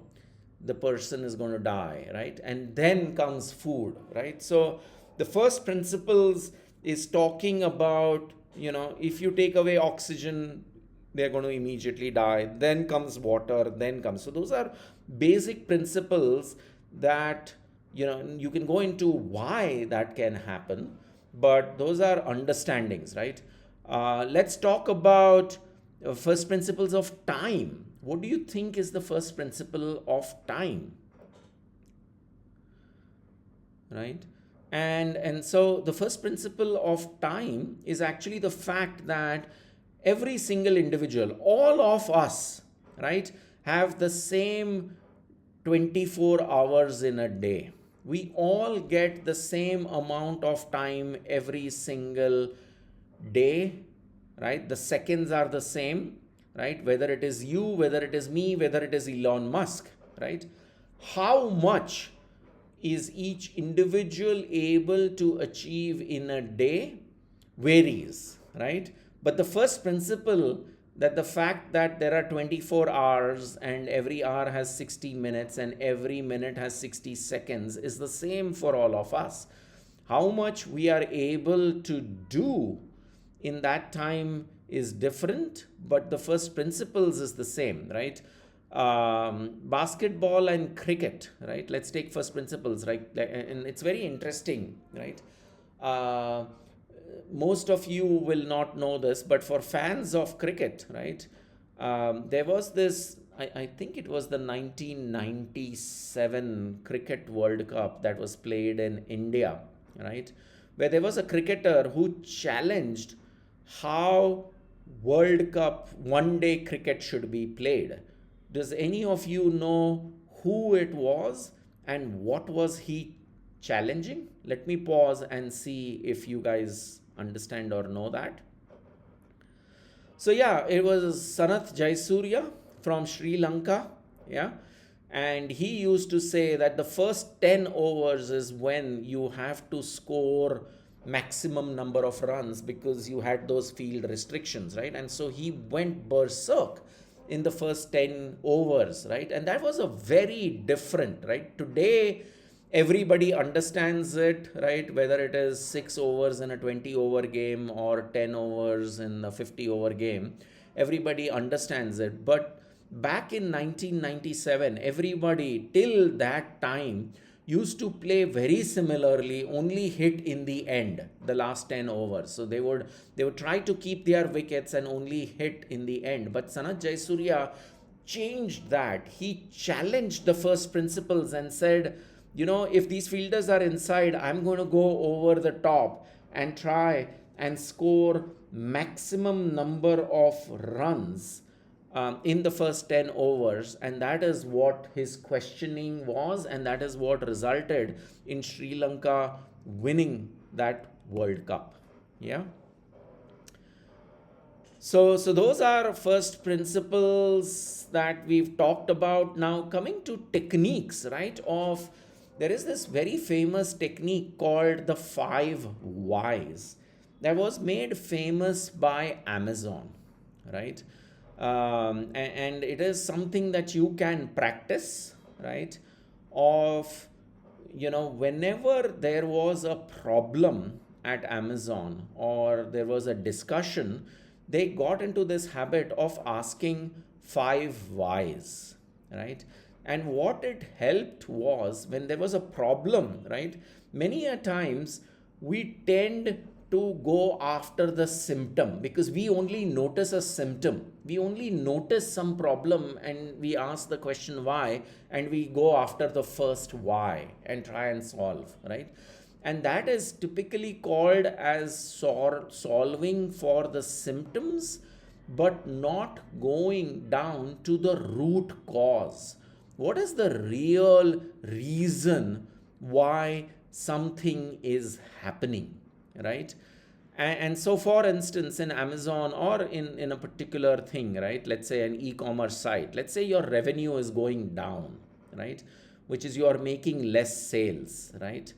the person is going to die, right? And then comes food, right? So the first principles is talking about, if you take away oxygen, they're going to immediately die. Then comes water, then comes. So those are basic principles that, you can go into why that can happen, but those are understandings, right? Let's talk about first principles of time. What do you think is the first principle of time, right? And so the first principle of time is actually the fact that every single individual, all of us, right, have the same 24 hours in a day. We all get the same amount of time every single day, right? The seconds are the same, right? Whether it is you, whether it is me, whether it is Elon Musk, right? How much is each individual able to achieve in a day varies, right? But the first principle, that the fact that there are 24 hours and every hour has 60 minutes and every minute has 60 seconds, is the same for all of us. How much we are able to do in that time is different, but the first principles is the same, right? Basketball and cricket, right? Let's take first principles, right? And it's very interesting, right? Most of you will not know this, but for fans of cricket, right? There was this, I think it was the 1997 Cricket World Cup that was played in India, right? Where there was a cricketer who challenged how World Cup one day cricket should be played. Does any of you know who it was and what was he challenging? Let me pause and see if you guys understand or know that. So yeah, it was Sanath Jayasuriya from Sri Lanka. Yeah. And he used to say that the first 10 overs is when you have to score maximum number of runs, because you had those field restrictions, right? And so he went berserk in the first 10 overs, right? And that was a very different, right? Today, everybody understands it, right? Whether it is 6 overs in a 20 over game or 10 overs in a 50 over game, everybody understands it. But back in 1997, everybody till that time used to play very similarly, only hit in the end, the last 10 overs. So they would try to keep their wickets and only hit in the end. But Sanath Jayasuriya changed that. He challenged the first principles and said, if these fielders are inside, I'm going to go over the top and try and score maximum number of runs in the first 10 overs. And that is what his questioning was, and that is what resulted in Sri Lanka winning that World Cup. Yeah. So those are first principles that we've talked about. Now coming to techniques, right? There is this very famous technique called the 5 whys that was made famous by Amazon, right? And it is something that you can practice, right? Whenever there was a problem at Amazon or there was a discussion, they got into this habit of asking 5 whys, right? And what it helped was, when there was a problem, right? Many a times we tend to go after the symptom, because we only notice a symptom. We only notice some problem and we ask the question why, and we go after the first why and try and solve, right? And that is typically called as solving for the symptoms, but not going down to the root cause. What is the real reason why something is happening, right? And so, for instance, in Amazon or in a particular thing, right? Let's say an e-commerce site. Let's say your revenue is going down, right? Which is you are making less sales, right?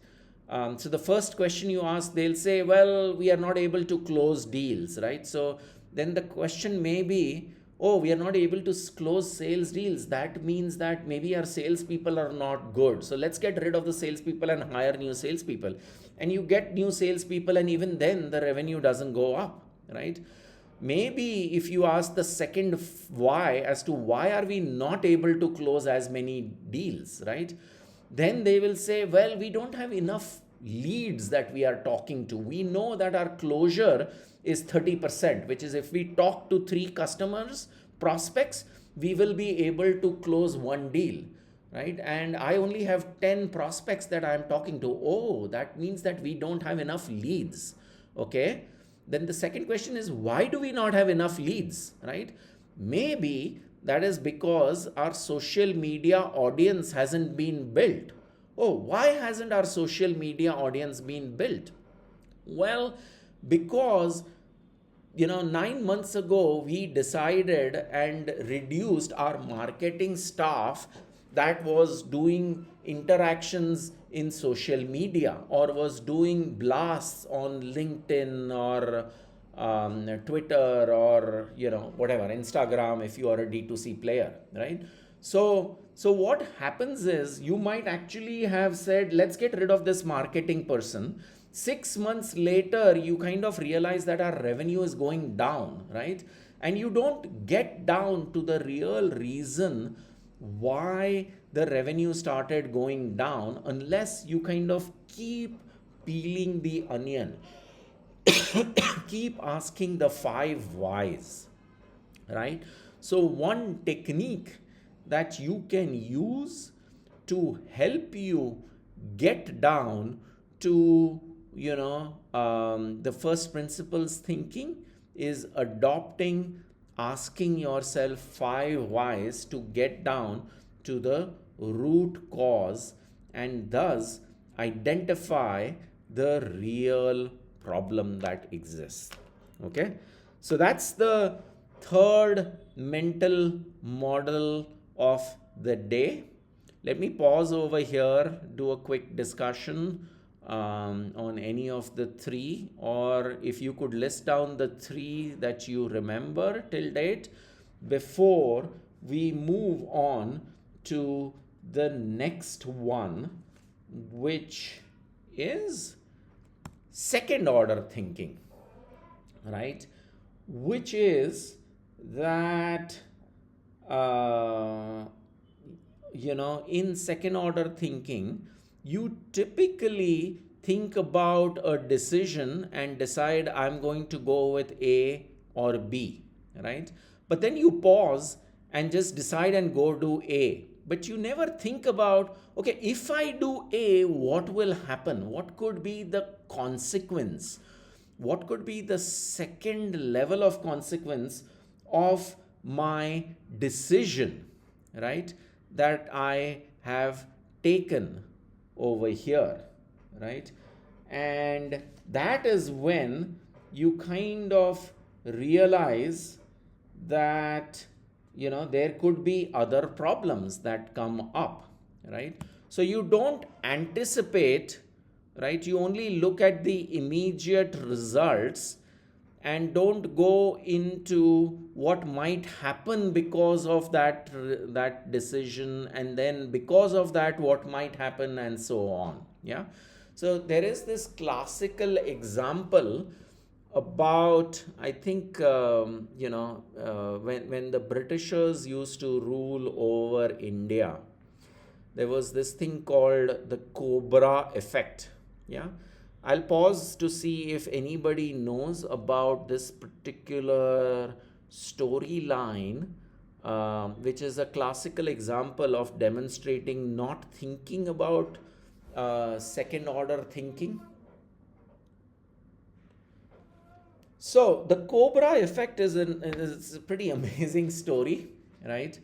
So the first question you ask, they'll say, well, we are not able to close deals, right? So then the question may be, oh, we are not able to close sales deals. That means that maybe our salespeople are not good. So let's get rid of the salespeople and hire new salespeople. And you get new salespeople, and even then the revenue doesn't go up, right? Maybe if you ask the second why as to why are we not able to close as many deals, right? Then they will say, well, we don't have enough leads that we are talking to. We know that our closure is 30%, which is if we talk to 3 customers, prospects, we will be able to close 1 deal, right? And I only have 10 prospects that I am talking to. Oh, that means that we don't have enough leads. Okay. Then the second question is, why do we not have enough leads, right? Maybe that is because our social media audience hasn't been built. Oh, why hasn't our social media audience been built? Well, because 9 months ago we decided and reduced our marketing staff that was doing interactions in social media or was doing blasts on LinkedIn or Twitter or whatever, Instagram if you are a D2C player, right? So what happens is you might actually have said, let's get rid of this marketing person. 6 months later, you kind of realize that our revenue is going down, right? And you don't get down to the real reason why the revenue started going down unless you kind of keep peeling the onion, keep asking the 5 whys, right? So one technique that you can use to help you get down to the first principles thinking is adopting asking yourself 5 whys to get down to the root cause and thus identify the real problem that exists. Okay, so that's the third mental model of the day. Let me pause over here, do a quick discussion on any of the 3, or if you could list down the 3 that you remember till date before we move on to the next one, which is second order thinking, right? Which is that in second order thinking, you typically think about a decision and decide I'm going to go with A or B, right? But then you pause and just decide and go do A. But you never think about, okay, if I do A, what will happen? What could be the consequence? What could be the second level of consequence of my decision, right? That I have taken over here, right? And that is when you kind of realize that there could be other problems that come up, right? So you don't anticipate, right? You only look at the immediate results and don't go into what might happen because of that decision, and then because of that what might happen, and so on. Yeah. So there is this classical example about, I think, when the Britishers used to rule over India, there was this thing called the Cobra effect. Yeah. I'll pause to see if anybody knows about this particular storyline, which is a classical example of demonstrating not thinking about second order thinking. So the Cobra effect is a pretty amazing story, right?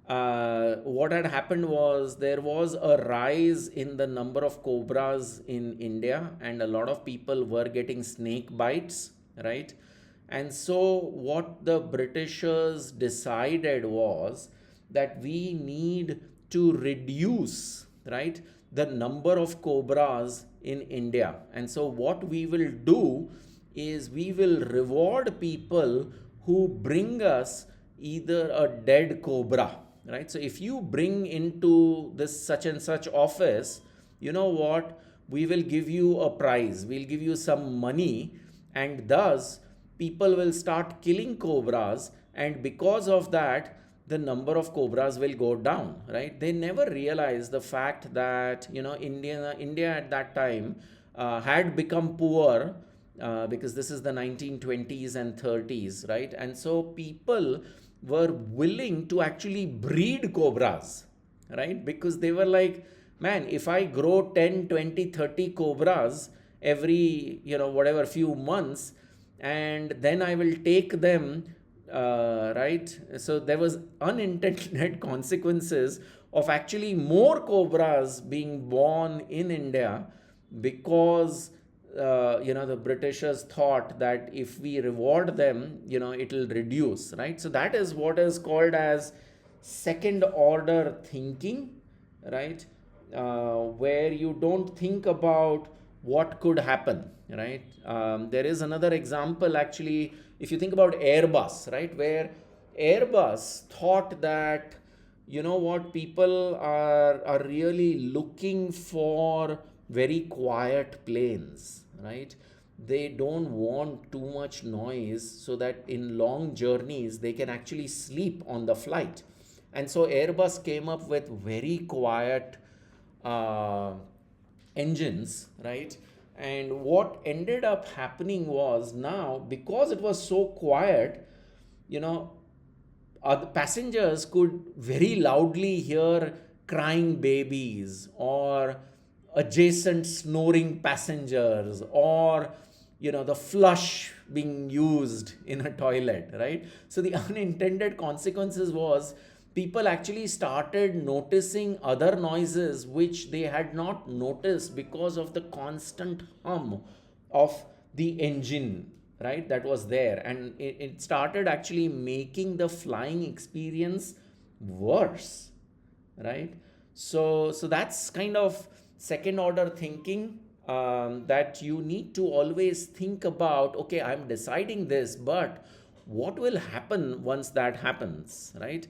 What had happened was there was a rise in the number of cobras in India, and a lot of people were getting snake bites, right? And so what the Britishers decided was that we need to reduce, right, the number of cobras in India. And so what we will do is we will reward people who bring us either a dead cobra, right? So if you bring into this such and such office, you know what? We will give you a prize, we'll give you some money, and thus people will start killing cobras, and because of that, the number of cobras will go down, right? They never realize the fact that, India at that time had become poor, because this is the 1920s and 30s, right? And so people were willing to actually breed cobras, right? Because they were like, man, if I grow 10, 20, 30 cobras every, whatever few months, and then I will take them, right? So there was unintended consequences of actually more cobras being born in India, because the Britishers thought that if we reward them, it'll reduce, right? So that is what is called as second order thinking, right? Where you don't think about what could happen, right? There is another example actually, if you think about Airbus, right? Where Airbus thought that, what, people are really looking for very quiet planes, right? They don't want too much noise, so that in long journeys they can actually sleep on the flight. And so Airbus came up with very quiet uh, engines, right? And what ended up happening was, now because it was so quiet, you know the passengers could very loudly hear crying babies, or adjacent snoring passengers, or the flush being used in a toilet, right? So the unintended consequences was, people actually started noticing other noises which they had not noticed because of the constant hum of the engine, right, that was there. And it started actually making the flying experience worse, right? So that's kind of second order thinking, that you need to always think about, okay, I'm deciding this, but what will happen once that happens, right?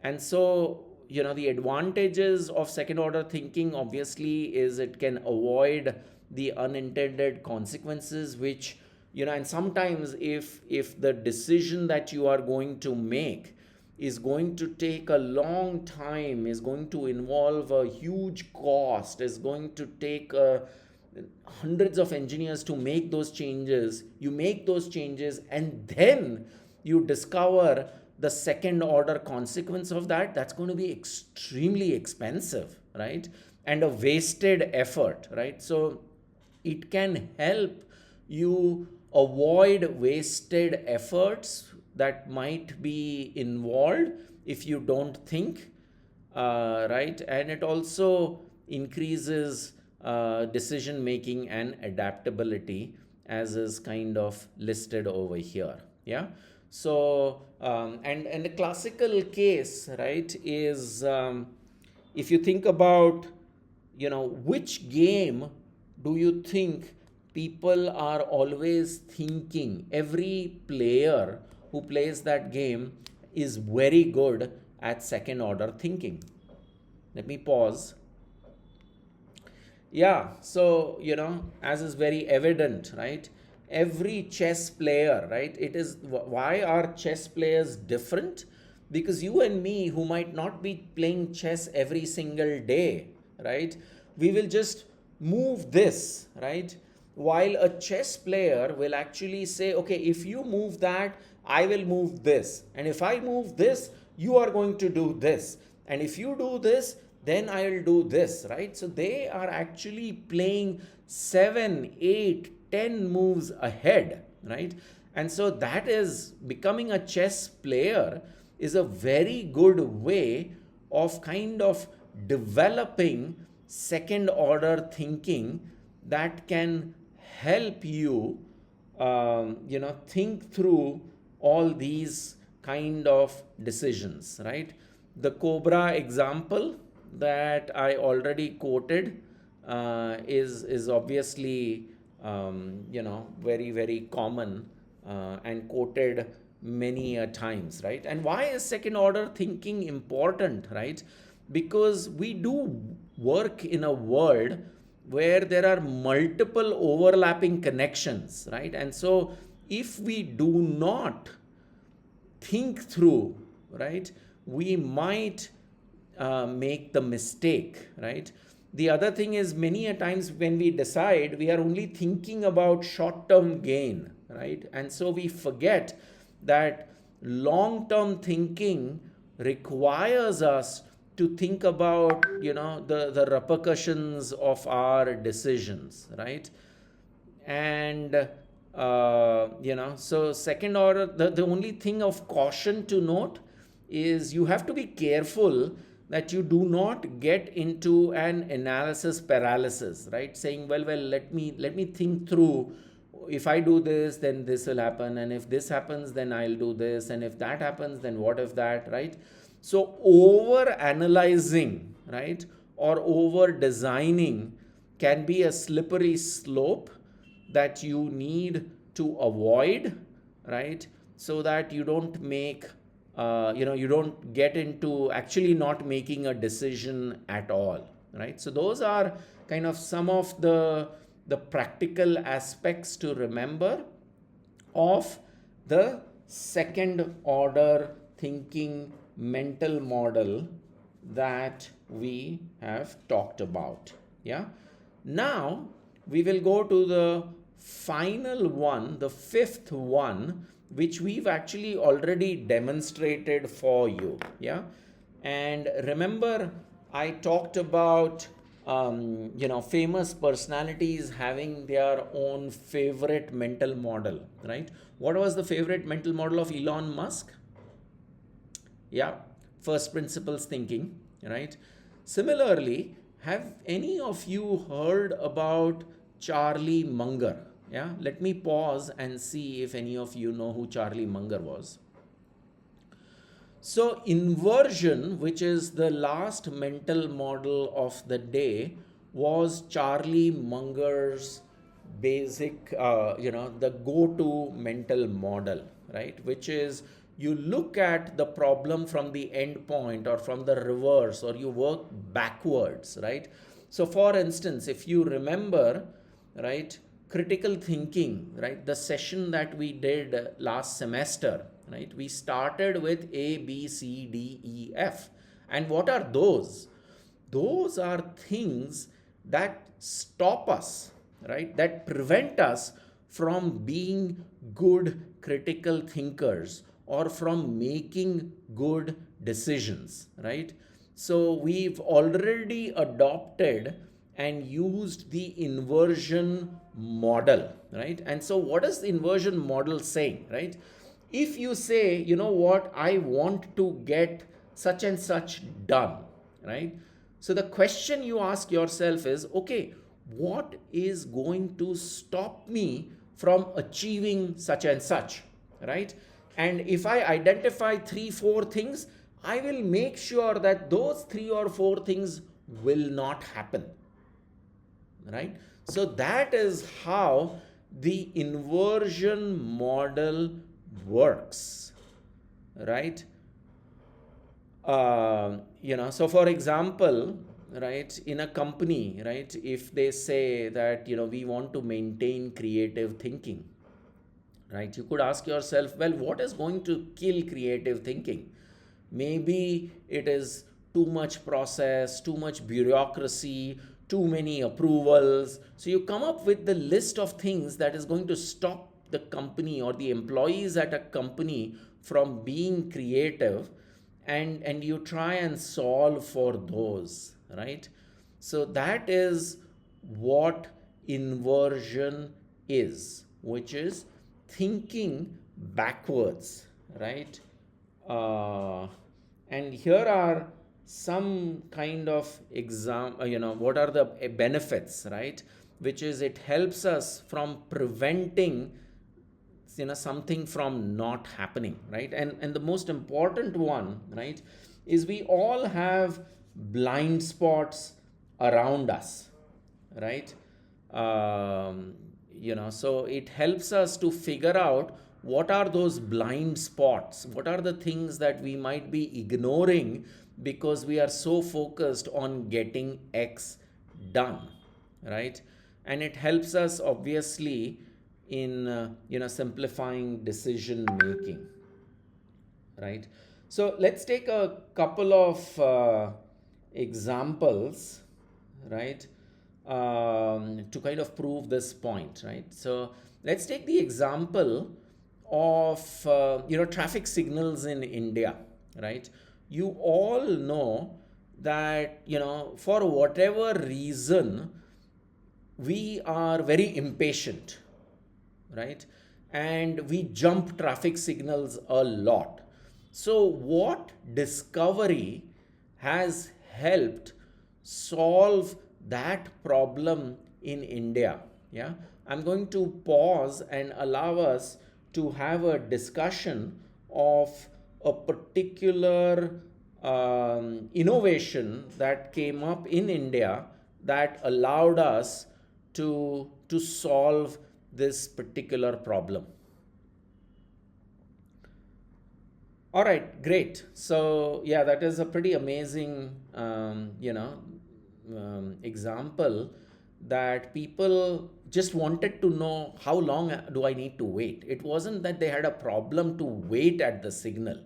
And so, the advantages of second order thinking obviously is it can avoid the unintended consequences, which, and sometimes if the decision that you are going to make is going to take a long time, is going to involve a huge cost, is going to take hundreds of engineers to make those changes. You make those changes, and then you discover the second order consequence of that. That's going to be extremely expensive, right? And a wasted effort, right? So it can help you avoid wasted efforts that might be involved if you don't think, right? And it also increases decision making and adaptability, as is kind of listed over here. Yeah. So and the classical case, right, is, if you think about, which game do you think people are always thinking every player who plays that game is very good at second order thinking? Let me pause. Yeah, so, as is very evident, right? Every chess player, right? It is, why are chess players different? Because you and me, who might not be playing chess every single day, right? We will just move this, right? While a chess player will actually say, okay, if you move that, I will move this. And if I move this, you are going to do this. And if you do this, then I'll do this, right? So they are actually playing 7, 8, 10 moves ahead, right? And so that is, becoming a chess player is a very good way of kind of developing second order thinking that can help you, think through all these kind of decisions, right? The cobra example that I already quoted is obviously, very very common, and quoted many a times, right? And why is second order thinking important, right? Because we do work in a world where there are multiple overlapping connections, right? And so if we do not think through, right, we might make the mistake, right? The other thing is, many a times when we decide, we are only thinking about short term gain, right? And so we forget that long term thinking requires us to think about, the repercussions of our decisions, right? And so second order, the only thing of caution to note is you have to be careful that you do not get into an analysis paralysis, right? Saying, well, let me think through. If I do this, then this will happen, and if this happens, then I'll do this, and if that happens, then what if that, right? So over analyzing, right, or over designing can be a slippery slope that you need to avoid, right? So that you don't make, you don't get into actually not making a decision at all, right? So those are kind of some of the practical aspects to remember of the second order thinking mental model that we have talked about. Yeah. Now we will go to the final one, the fifth one, which we've actually already demonstrated for you. Yeah. And remember, I talked about famous personalities having their own favorite mental model, right? What was the favorite mental model of Elon Musk? Yeah, first principles thinking, right? Similarly, have any of you heard about Charlie Munger? Yeah, let me pause and see if any of you know who Charlie Munger was. So, inversion, which is the last mental model of the day, was Charlie Munger's basic, the go to mental model, right? Which is, you look at the problem from the end point or from the reverse, or you work backwards, right? So, for instance, if you remember, right, critical thinking, right, the session that we did last semester, right, we started with A, B, C, D, E, F. And what are those? Those are things that stop us, right, that prevent us from being good critical thinkers or from making good decisions, right? So we've already adopted and used the inversion model, right? And so what is the inversion model saying, right? If you say, you know what, I want to get such and such done, right? So the question you ask yourself is, okay, what is going to stop me from achieving such and such, right? And if I identify 3 4 things, I will make sure that those 3 or 4 things will not happen, right? So that is how the inversion model works, right? So for example, right, in a company, right, if they say that, we want to maintain creative thinking, right, you could ask yourself, well, what is going to kill creative thinking? Maybe it is too much process, too much bureaucracy, too many approvals. So you come up with the list of things that is going to stop the company or the employees at a company from being creative, and you try and solve for those, right? So that is what inversion is, which is thinking backwards, right? And here are some kind of what are the benefits, right? Which is, it helps us from preventing something from not happening, right? And the most important one, right, is we all have blind spots around us, right? So it helps us to figure out what are those blind spots? What are the things that we might be ignoring because we are so focused on getting X done, right? And it helps us obviously in simplifying decision making, right? So let's take a couple of examples, right, to kind of prove this point, right? So let's take the example of traffic signals in India, right? You all know that for whatever reason we are very impatient, right? And we jump traffic signals a lot. So, what discovery has helped solve that problem in India? Yeah, I'm going to pause and allow us to have a discussion of a particular innovation that came up in India that allowed us to solve this particular problem. All right, great. So yeah, that is a pretty amazing, example that people just wanted to know how long do I need to wait. It wasn't that they had a problem to wait at the signal,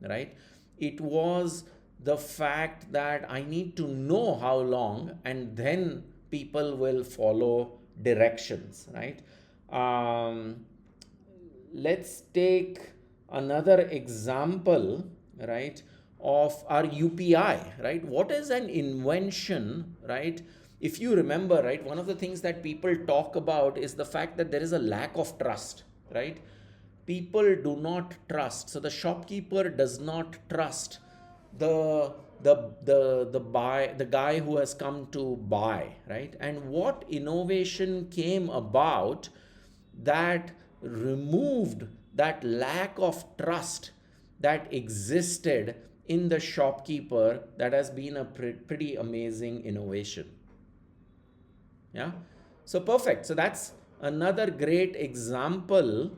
right? It was the fact that I need to know how long, and then people will follow directions, right? Um, let's take another example, right, of our UPI, right? What is an invention, right? If you remember, right, one of the things that people talk about is the fact that there is a lack of trust, right? People do not trust. So the shopkeeper does not trust the the guy who has come to buy, right? And what innovation came about that removed that lack of trust that existed in the shopkeeper, that has been a pretty amazing innovation. Yeah, so perfect. So that's another great example,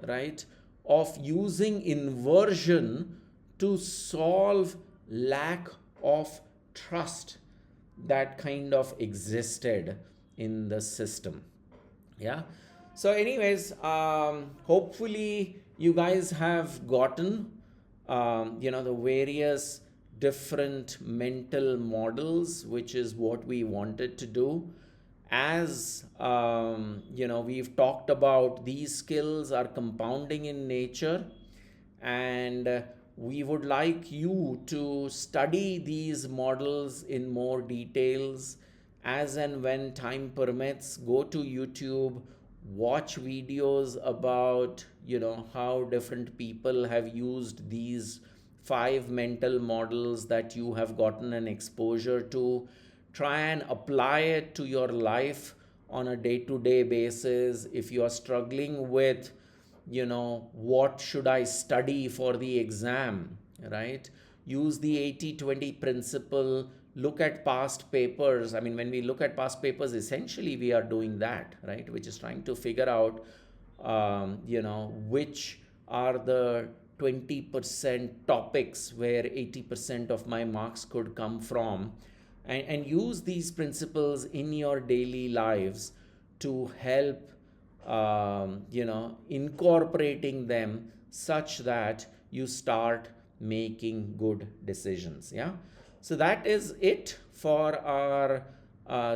right, of using inversion to solve lack of trust that kind of existed in the system. Yeah, so anyways, hopefully you guys have gotten the various different mental models, which is what we wanted to do. As we've talked about, these skills are compounding in nature, and we would like you to study these models in more details. As and when time permits, go to YouTube, watch videos about how different people have used these 5 mental models that you have gotten an exposure to. Try and apply it to your life on a day to day basis. If you are struggling with what should I study for the exam, right? Use the 80-20 principle. Look at past papers. I mean, when we look at past papers, essentially we are doing that, right? Which is trying to figure out which are the 20% topics where 80% of my marks could come from, and use these principles in your daily lives to help incorporating them such that you start making good decisions. Yeah, so that is it for our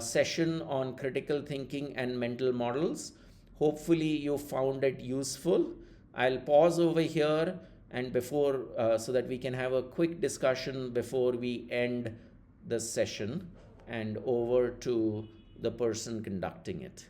session on critical thinking and mental models. Hopefully you found it useful. I'll pause over here and before so that we can have a quick discussion before we end the session, and over to the person conducting it.